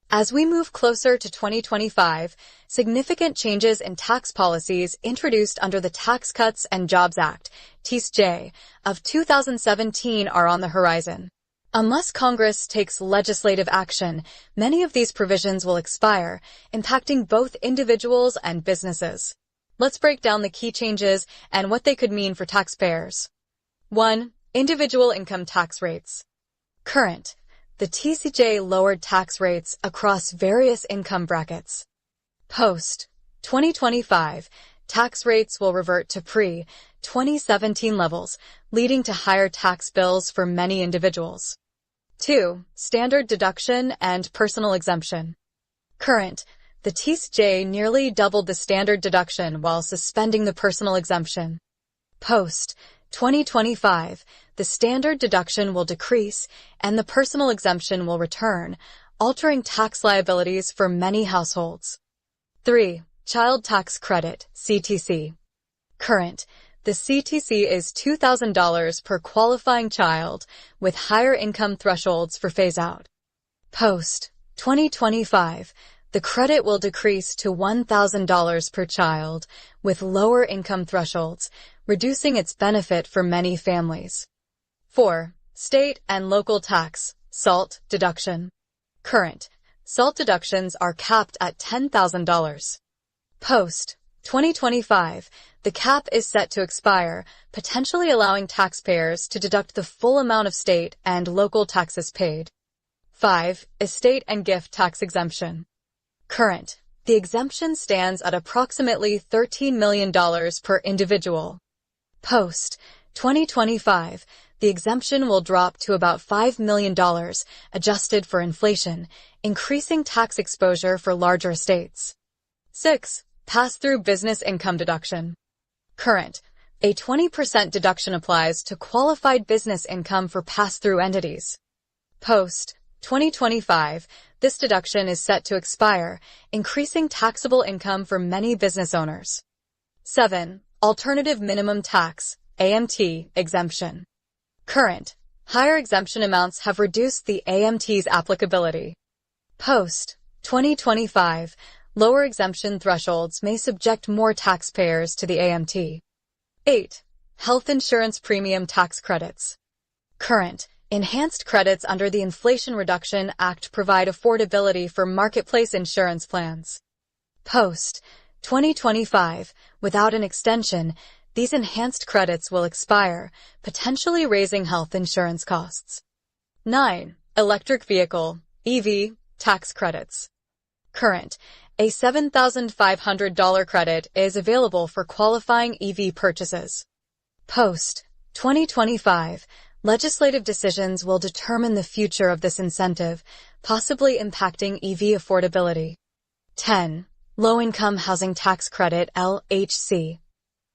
As we move closer to 2025, significant changes in tax policies introduced under the Tax Cuts and Jobs Act, TSJ, of 2017 are on the horizon. Unless Congress takes legislative action, many of these provisions will expire, impacting both individuals and businesses. Let's break down the key changes and what they could mean for taxpayers. 1. Individual income tax rates. Current. The TCJ lowered tax rates across various income brackets. Post 2025, tax rates will revert to pre-2017 levels, leading to higher tax bills for many individuals. 2. Standard deduction and personal exemption. Current. The TCJ nearly doubled the standard deduction while suspending the personal exemption. Post 2025, the standard deduction will decrease and the personal exemption will return, altering tax liabilities for many households. 3. Child Tax Credit, CTC. Current. The CTC is $2,000 per qualifying child, with higher income thresholds for phase-out. Post 2025, the credit will decrease to $1,000 per child, with lower income thresholds, reducing its benefit for many families. 4. State and local tax, SALT deduction. Current. SALT deductions are capped at $10,000. Post 2025, the cap is set to expire, potentially allowing taxpayers to deduct the full amount of state and local taxes paid. 5. Estate and gift tax exemption. Current. The exemption stands at approximately $13 million per individual. Post 2025, the exemption will drop to about $5 million, adjusted for inflation, increasing tax exposure for larger estates. 6. Pass-through business income deduction. Current. A 20% deduction applies to qualified business income for pass-through entities. Post 2025, this deduction is set to expire, increasing taxable income for many business owners. 7. Alternative minimum tax, AMT, exemption. Current, higher exemption amounts have reduced the AMT's applicability. Post 2025, lower exemption thresholds may subject more taxpayers to the AMT. 8. Health insurance premium tax credits. Current, enhanced credits under the Inflation Reduction Act provide affordability for marketplace insurance plans. Post 2025, without an extension, these enhanced credits will expire, potentially raising health insurance costs. 9. Electric vehicle, EV, tax credits. Current, a $7,500 credit is available for qualifying EV purchases. Post 2025, legislative decisions will determine the future of this incentive, possibly impacting EV affordability. 10. Low-Income Housing Tax Credit, LHC.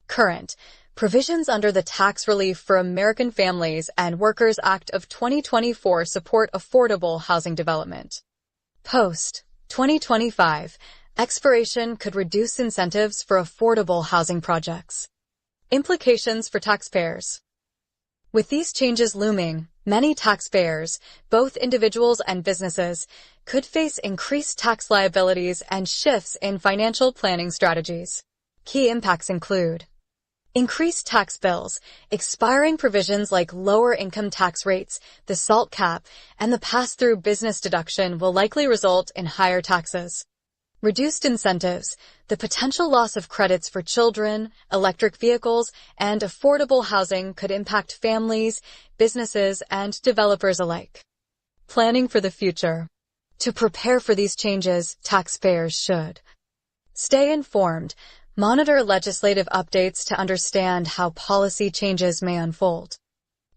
Current, provisions under the Tax Relief for American Families and Workers Act of 2024 support affordable housing development. Post 2025, expiration could reduce incentives for affordable housing projects. Implications for taxpayers. With these changes looming, many taxpayers, both individuals and businesses, could face increased tax liabilities and shifts in financial planning strategies. Key impacts include increased tax bills, expiring provisions like lower income tax rates, the SALT cap, and the pass-through business deduction will likely result in higher taxes. Reduced incentives, the potential loss of credits for children, electric vehicles, and affordable housing could impact families, businesses, and developers alike. Planning for the future. To prepare for these changes, taxpayers should stay informed, monitor legislative updates to understand how policy changes may unfold.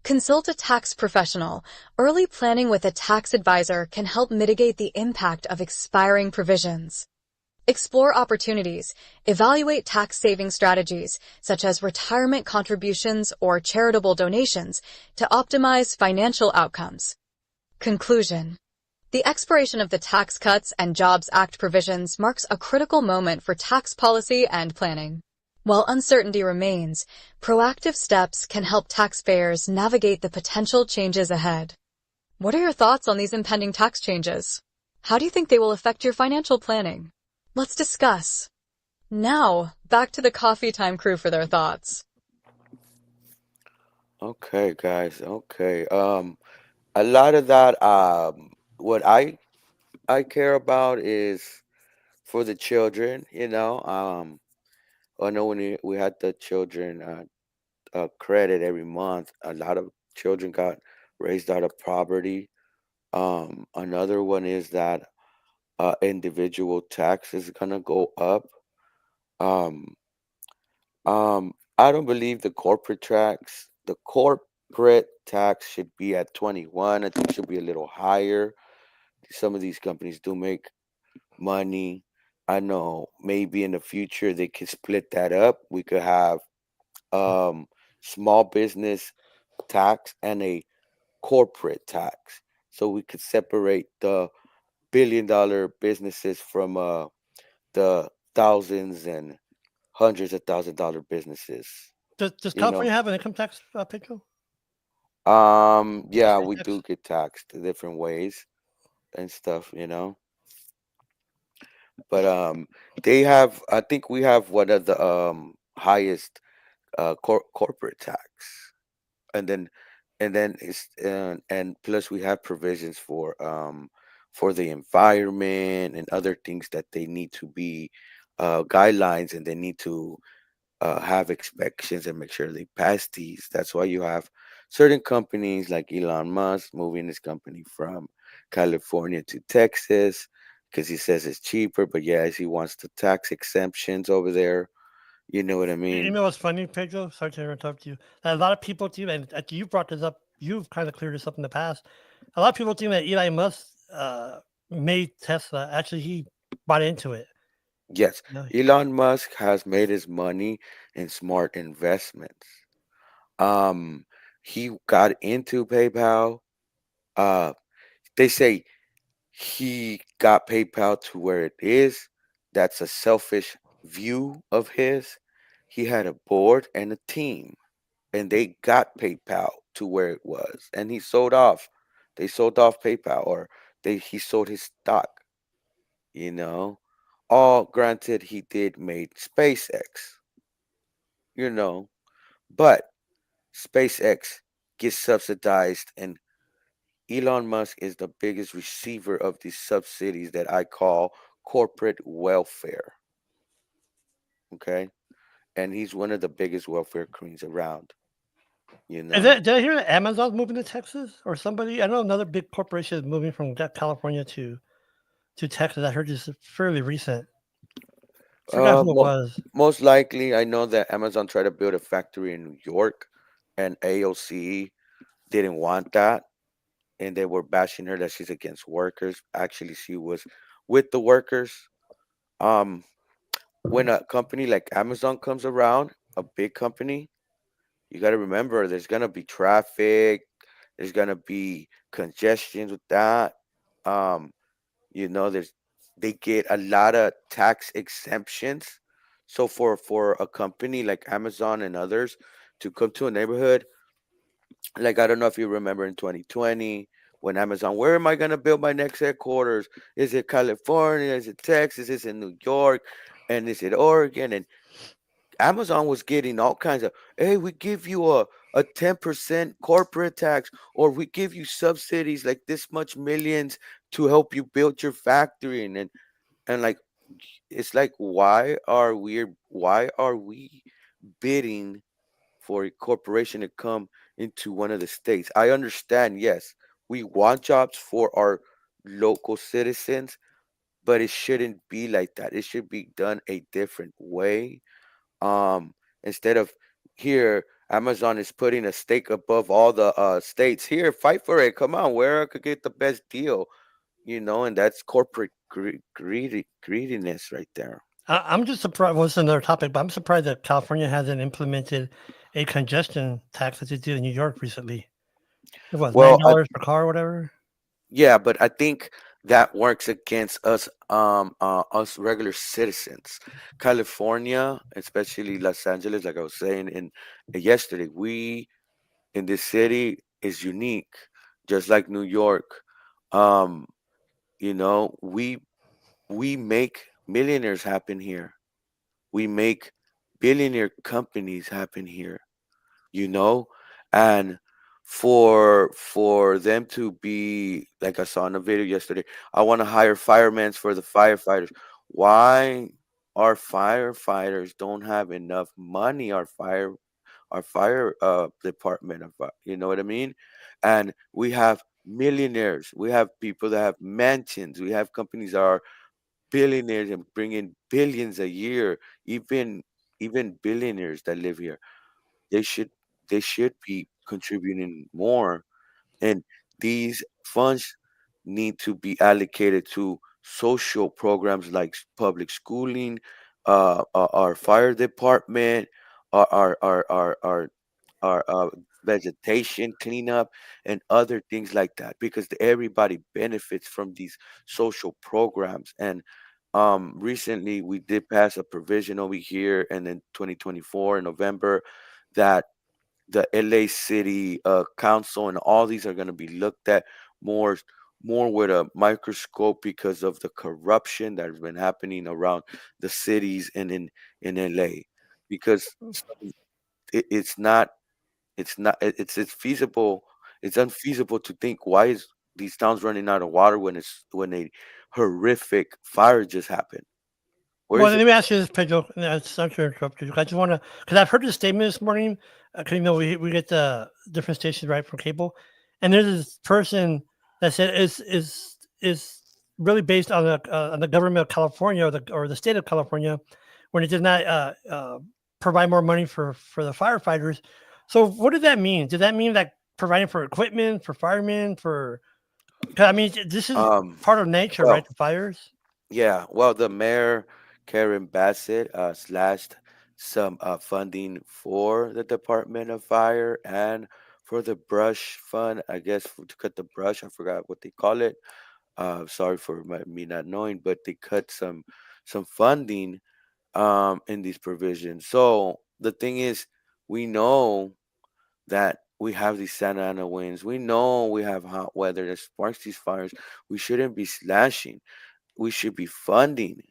Consult a tax professional. Early planning with a tax advisor can help mitigate the impact of expiring provisions. Explore opportunities. Evaluate tax-saving strategies, such as retirement contributions or charitable donations, to optimize financial outcomes. Conclusion. The expiration of the Tax Cuts and Jobs Act provisions marks a critical moment for tax policy and planning. While uncertainty remains, proactive steps can help taxpayers navigate the potential changes ahead. What are your thoughts on these impending tax changes? How do you think they will affect your financial planning? Let's discuss. Now, back to the Coffee Time crew for their thoughts. Okay, guys. Okay. A lot of that, what I care about is for the children. I know when we had the children credit every month, a lot of children got raised out of poverty. Another one is that individual tax is gonna go up. Um, I don't believe the corporate tax should be at 21. I think it should be a little higher. Some of these companies do make money. I know maybe in the future they could split that up. We could have um small business tax and a corporate tax. So we could separate the billion-dollar businesses from the thousands and hundreds of $1,000 businesses. Does You know, California have an income tax, Pedro? yeah, State we tax? do get taxed in different ways and stuff. But they have, I think we have one of the highest corporate tax, and then it's and plus we have provisions for the environment and other things that they need to be guidelines, and they need to have inspections and make sure they pass these. That's why you have certain companies like Elon Musk moving his company from California to Texas because he says it's cheaper, but yes, he wants the tax exemptions over there. You know what I You mean? know what's funny, Pedro? Sorry to interrupt you. A lot of people do, and you brought this up. You've kind of cleared this up in the past. A lot of people think that Elon Musk made Tesla. Actually, he bought into it. Yes, No, Elon Musk has made his money in smart investments. Um, he got into PayPal. Uh, they say he got PayPal to where it is. That's a selfish view of his. He had a board and a team, and they got PayPal to where it was. And he sold off. They sold off PayPal, or he sold his stock. You know, all granted, he did made SpaceX. You know, but SpaceX gets subsidized, and Elon Musk is the biggest receiver of these subsidies that I call corporate welfare. Okay. And he's one of the biggest welfare queens around, you is know. that, did I hear that Amazon's moving to Texas or somebody? I know another big corporation is moving from California to Texas. I heard this fairly recent. Forgot Uh, who it mo- was. Most likely, I know that Amazon tried to build a factory in New York, and AOC didn't want that, and they were bashing her that she's against workers. Actually, she was with the workers. Um, when a company like Amazon comes around, a big company, you got to remember there's gonna be traffic, there's gonna be congestion with that. Um, there's they get a lot of tax exemptions. So for a company like Amazon and others to come to a neighborhood, like I don't know if you remember in 2020 when Amazon, where am I gonna build my next headquarters? Is it California? Is it Texas? Is it New York? And is it Oregon? And Amazon was getting all kinds of, hey, we give you a 10% corporate tax, or we give you subsidies like this much millions to help you build your factory. And like it's like why are we bidding for a corporation to come into one of the states? I understand, yes, we want jobs for our local citizens, but it shouldn't be like that. It should be done a different way. um Instead of here, Amazon is putting a stake above all the states. Here, fight for it, come on, where I could get the best deal, and that's corporate greediness right there. I'm just surprised. Well, it's another topic, but I'm surprised that California hasn't implemented a congestion tax as they did in New York recently. It was nine Well, dollars per car or whatever. yeah, but I think that works against us regular citizens. California, especially Los Angeles, like I was saying in yesterday, we in this city is unique, just like New York. Um, we make millionaires happen here. We make billionaire companies happen here, you know? And for them to be like I saw in a video yesterday, I want to hire firemen for the firefighters. Why our firefighters don't have enough money? Our fire department of you know what I mean? And we have millionaires, we have people that have mansions, we have companies that are billionaires and bring in billions a year, even billionaires that live here. They should they should be contributing more, and these funds need to be allocated to social programs like public schooling, our fire department, our vegetation cleanup, and other things like that, because everybody benefits from these social programs. And recently we did pass a provision over here, and in 2024 in November, that the LA City Council and all these are going to be looked at more more with a microscope because of the corruption that has been happening around the cities and in LA, because it's not it's feasible, it's unfeasible to think, why is these towns running out of water when a horrific fire just happened? Where Well, is let it? me ask you this, Pedro. Sorry to interrupt you. I just want to, because I've heard this statement this morning. 'Cause, we get the different stations right from cable, and there's this person that said is really based on the government of California or the state of California when it did not provide more money for the firefighters. So what did that mean? Did that mean like providing for equipment for firemen for? 'Cause, I mean, this is um part of nature, right? well, The fires. yeah, well, the mayor Karen Bassett slashed some funding for the Department of Fire and for the brush fund, I guess, to cut the brush. I forgot what they call it. Sorry for me not knowing, but they cut some funding in these provisions. So the thing is, we know that we have these Santa Ana winds. We know we have hot weather that sparks these fires. We shouldn't be slashing. We should be funding.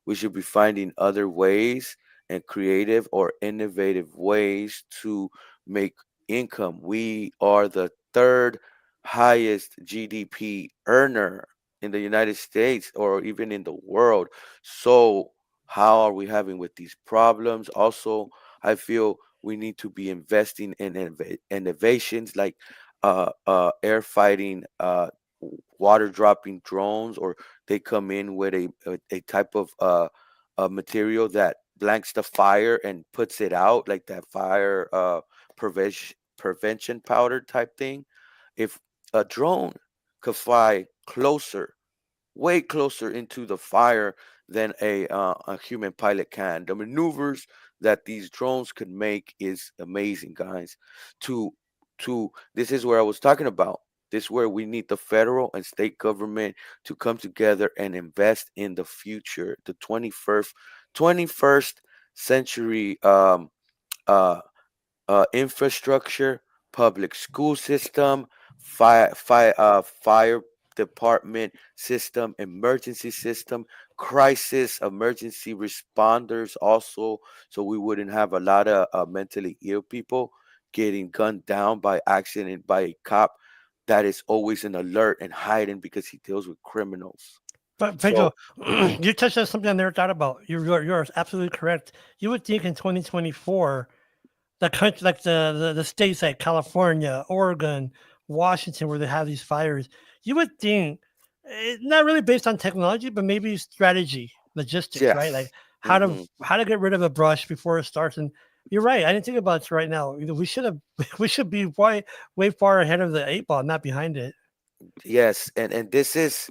We should be finding other ways and creative or innovative ways to make income. We are the third highest GDP earner in the United States or even in the world. So, how are we having with these problems? Also, I feel we need to be investing in innovations like air fighting, water dropping drones, or they come in with a type of material that blanks the fire and puts it out, like that fire prevention powder type thing. If a drone could fly closer, way closer into the fire than a human pilot can. The maneuvers that these drones could make is amazing, guys. To this is where I was talking about. This is where we need the federal and state government to come together and invest in the future, the 21st century uh, infrastructure, public school system, fire department system, emergency system, crisis emergency responders also, so we wouldn't have a lot of mentally ill people getting gunned down by accident by a cop that is always in alert and hiding because he deals with criminals. But So, Pedro, you touched on something I never thought about. You're absolutely correct. You would think in 2024, the country, like the states like California, Oregon, Washington, where they have these fires, you would think not really based on technology, but maybe strategy, logistics, right? Like yes. Hmm. how to get rid of a brush before it starts. And you're right. I didn't think about it right now. We should have we should be way far ahead of the eight ball, not behind it. Yes, and this is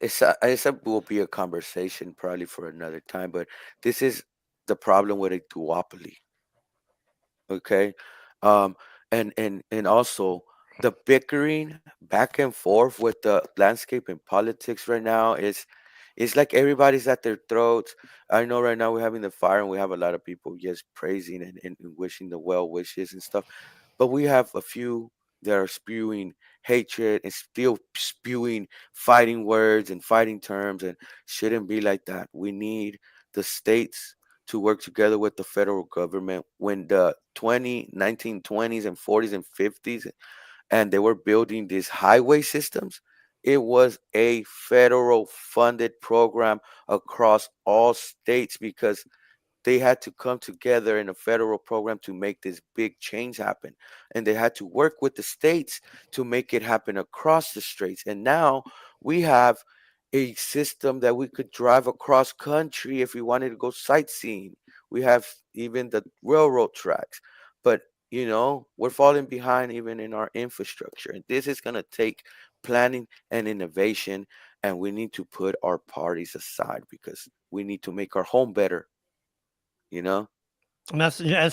it's a will be a conversation probably for another time, but this is the problem with a duopoly. Okay, um, and also the bickering back and forth with the landscape and politics right now is it's like everybody's at their throats. I know right now we're having the fire and we have a lot of people just praising and wishing the well wishes and stuff. But we have a few that are spewing hatred and still spewing fighting words and fighting terms, and shouldn't be like that. We need the states to work together with the federal government. When the 1920s and 40s and 50s and they were building these highway systems, it was a federal funded program across all states because they had to come together in a federal program to make this big change happen. And they had to work with the states to make it happen across the states. And now we have a system that we could drive across country if we wanted to go sightseeing. We have even the railroad tracks. But we're falling behind even in our infrastructure. And this is going to take planning and innovation. And we need to put our parties aside because we need to make our home better, you know? And that's yeah,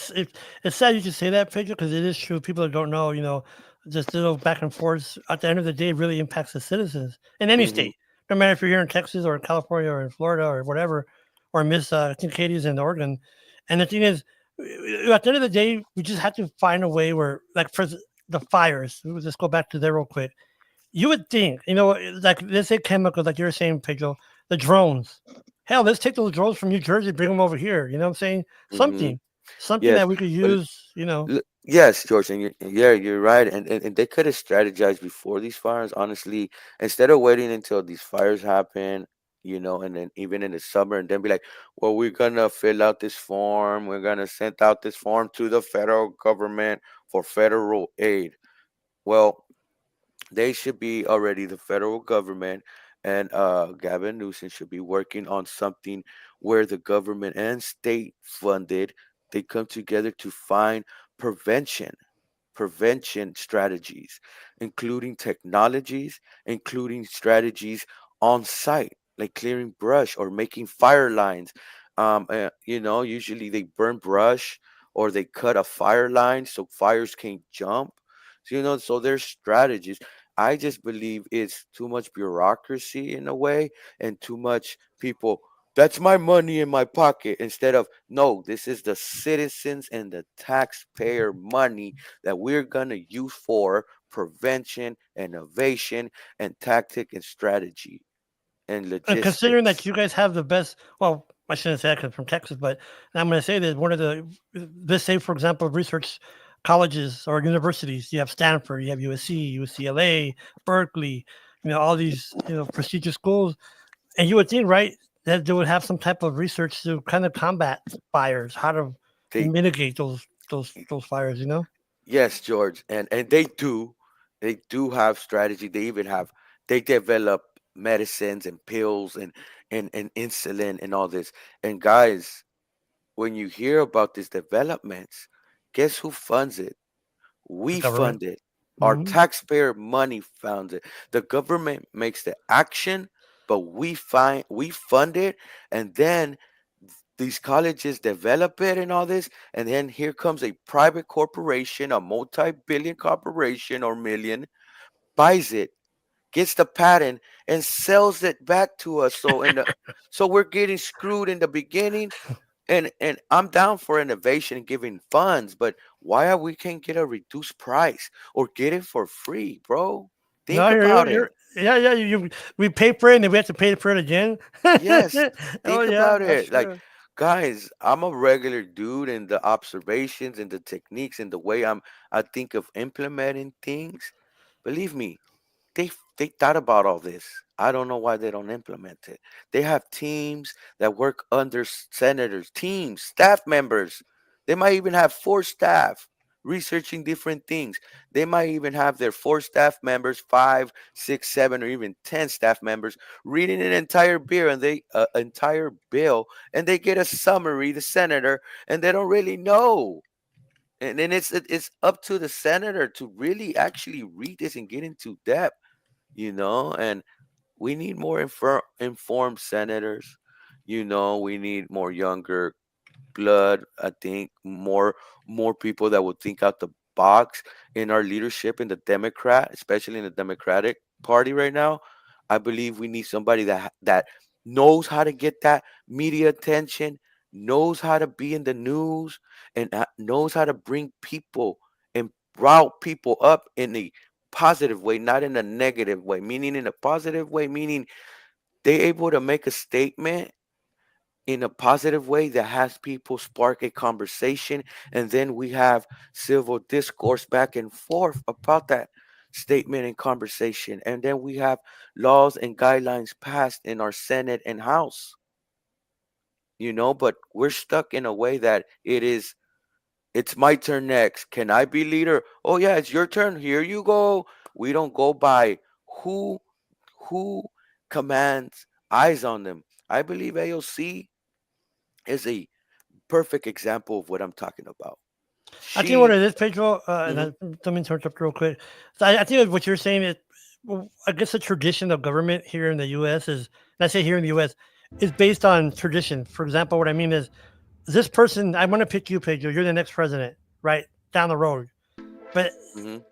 it's sad you should say that, Pedro, because it is true. People that don't know, just little back and forth at the end of the day really impacts the citizens in any Hmm. state, no matter if you're here in Texas or California or in Florida or whatever, or Miss I think Katie's in Oregon. And the thing is, at the end of the day, we just have to find a way where, like for the fires, we'll just go back to there real quick. You would think, like let's say chemicals, like you're saying, Pedro, the drones. Hell, let's take those drones from New Jersey, bring them over here. You know what I'm saying? Hmm. Something Yes, that we could but use. yes, George, and you're right, and they could have strategized before these fires. Honestly, instead of waiting until these fires happen, and then even in the summer, and then be like, well, we're gonna fill out this form, we're gonna send out this form to the federal government for federal aid. Well, they should be already the federal government, and Gavin Newsom should be working on something where the government and state funded, they come together to find prevention prevention strategies, including technologies, including strategies on site. like clearing brush or making fire lines. Usually they burn brush or they cut a fire line so fires can't jump. So there's strategies. I just believe it's too much bureaucracy in a way and too much people. That's my money in my pocket instead of no, this is the citizens and the taxpayer money that we're going to use for prevention, innovation, and tactic and strategy and And considering that logistics. you guys have the best, well, I shouldn't say that 'cause I'm from Texas, but I'm going to say that one of the, let's say, for example, research colleges or universities, you have Stanford, you have USC, UCLA, Berkeley, all these, prestigious schools. And you would think, right, that they would have some type of research to kind of combat fires, how to They mitigate those fires. Yes, George, and they do have strategy. They develop medicines and pills and insulin and all this. And guys, when you hear about these developments, guess who funds it? The We government. fund it. Our Hmm. taxpayer money funds it. The government makes the action, but we fund it, and then these colleges develop it and all this, and then here comes a private corporation, a multi-billion corporation or million, buys it, gets the patent, and sells it back to us. So we're getting screwed in the beginning, and I'm down for innovation and giving funds, but why are we can't get a reduced price or get it for free, bro? No, Think about you're it. yeah, yeah. We pay for it, and then we have to pay for it again. Yes, Oh think yeah, about that's it. Like, true. guys, I'm a regular dude, and the observations and the techniques and the way I think of implementing things. Believe me, they thought about all this. I don't know why they don't implement it. They have teams that work under senators, teams, staff members. They might even have four staff researching different things. They might even have their four staff members, five, six, seven, or even 10 staff members reading an entire bill, and they get a summary, the senator, and they don't really know. And then it's up to the senator to really actually read this and get into depth. And we need more informed senators. We need more younger blood. I think more people that would think out the box in our leadership in the Democrat, especially in the Democratic Party right now. I believe we need somebody that knows how to get that media attention, knows how to be in the news, and knows how to bring people and route people up in a positive way, not in a negative way. Meaning in a positive way, meaning they able to make a statement in a positive way that has people spark a conversation, and then we have civil discourse back and forth about that statement and conversation, and then we have laws and guidelines passed in our Senate and House. But we're stuck in a way that it's my turn next. Can I be leader? Oh yeah, it's your turn. Here you go. We don't go by who who commands eyes on them. I believe AOC is a perfect example of what I'm talking about. I think what She it is, Pedro, and Mhm. let me interrupt real quick. So I think what you're saying is, well, I guess the tradition of government here in the U.S. is, and I say here in the U.S., is based on tradition. For example, what I mean is, this person, I'm going to pick you, Pedro. You're the next president, right down the road. But Mhm.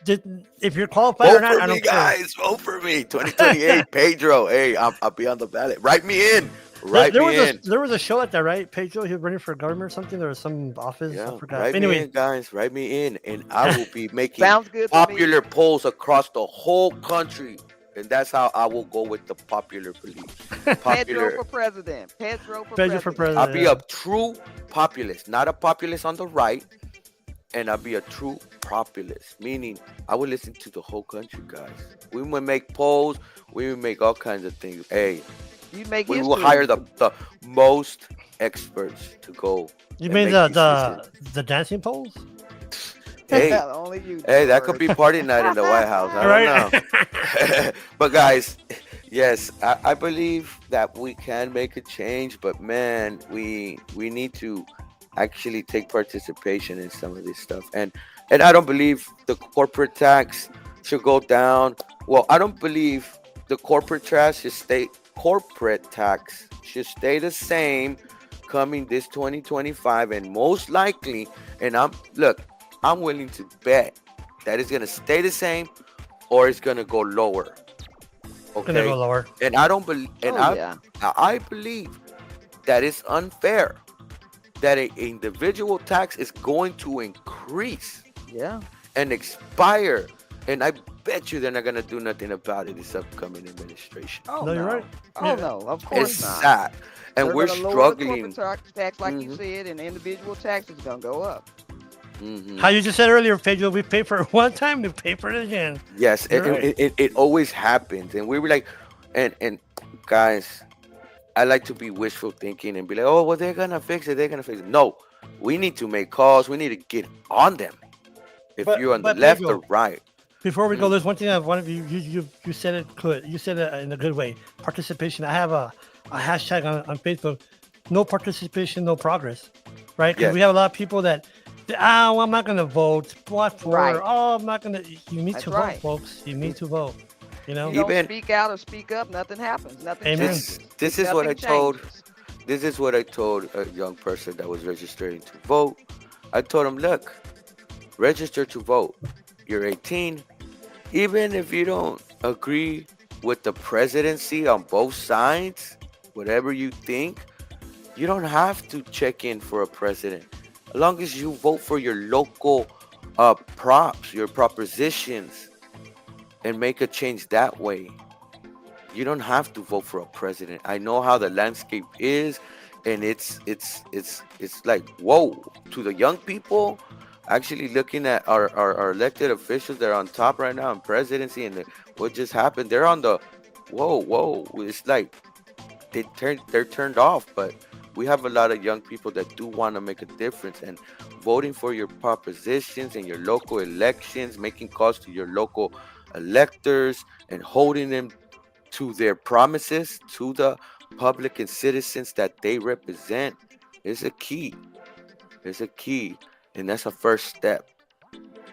if you're qualified or Vote not, for I me, don't care. guys. Vote for me. 2028, Pedro. Hey, I'll be on the ballot. Write me in. There, Write there me was a in. there was a show like that, right? Pedro, he was running for government or something. There was some office, I Yeah, forgot. write me Anyways, in, guys. Write me in, and I will be making Sounds good to me. popular polls across the whole country, and that's how I will go with the popular beliefs. Pedro Popular. for president. Pedro for Pedro for president. I'll president. be a Yeah. true populist, not a populist on the right, and I'll be a true populist, meaning I will listen to the whole country, guys. We will make polls. We will make all kinds of things. Hey, You make we will hire history. the most experts to go You and mean make the these decisions. the dancing poles? Hey, Only you, hey, that could George. be party night in the White House. I All don't right. know. But guys, yes, I believe that we can make a change, but man, we need to actually take participation in some of this stuff. And I don't believe the corporate tax should go down. Well, I don't believe the corporate tax should stay. corporate tax should stay the same coming this 2025, and most likely, and I'm willing to bet that it's gonna stay the same or it's gonna go lower. Gonna Okay, go lower. and I don't believe, and Oh yeah. I believe that it's unfair that a individual tax is going to increase Yeah. and expire, and I bet you they're not gonna do nothing about it this upcoming administration. Oh No, you're no. right. Oh Yeah. no. Of It's course not. sad, and They're we're gonna lower the corporate struggling. tax, like you Hmm. said, and the individual tax is gonna go up. Hmm. How you just said earlier, Pedro, we pay for it one time, we pay for it again. Yes, You're right. it always happens, and we were like, and guys, I like to be wishful thinking and be like, oh, well, they're gonna fix it. They're gonna fix it. No, we need to make calls. We need to get on them. If you're on the But left or Pedro, right. before we go, Mhm. there's one thing I want you said it good. You said it in a good way. Participation. I have a hashtag on Facebook. No participation, no progress. Right? Because Yes. we have a lot of people that, oh, I'm not gonna vote. What for? Right. Oh, I'm not gonna. You need That's to right. vote, folks. You need to vote. You know. You don't Even speak out or speak up, nothing happens. Nothing Amen. changes. this is what I Nothing told. changes. This is what I told a young person that was registering to vote. I told him, look, register to vote. You're 18. Even if you don't agree with the presidency on both sides, whatever you think, you don't have to check in for a president. As long as you vote for your local props, your propositions, and make a change that way. You don't have to vote for a president. I know how the landscape is, and it's like whoa to the young people. Actually, looking at our elected officials that are on top right now in presidency, and what just happened, they're on the whoa. It's like they're turned off, but we have a lot of young people that do want to make a difference, and voting for your propositions in your local elections, making calls to your local electors, and holding them to their promises to the public and citizens that they represent is a key. Is a key, and that's a first step.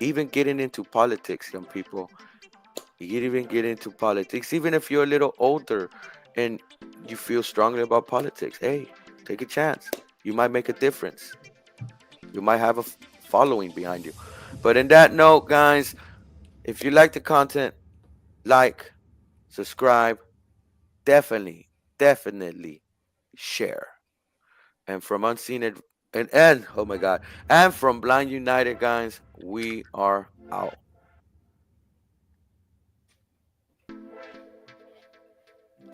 Even getting into politics, young people, you even get into politics, even if you're a little older and you feel strongly about politics. Hey, take a chance. You might make a difference. You might have a following behind you. But in that note, guys, if you like the content, like, subscribe, definitely share. And from Unseen and oh my God, and from Blind United, guys, we are out.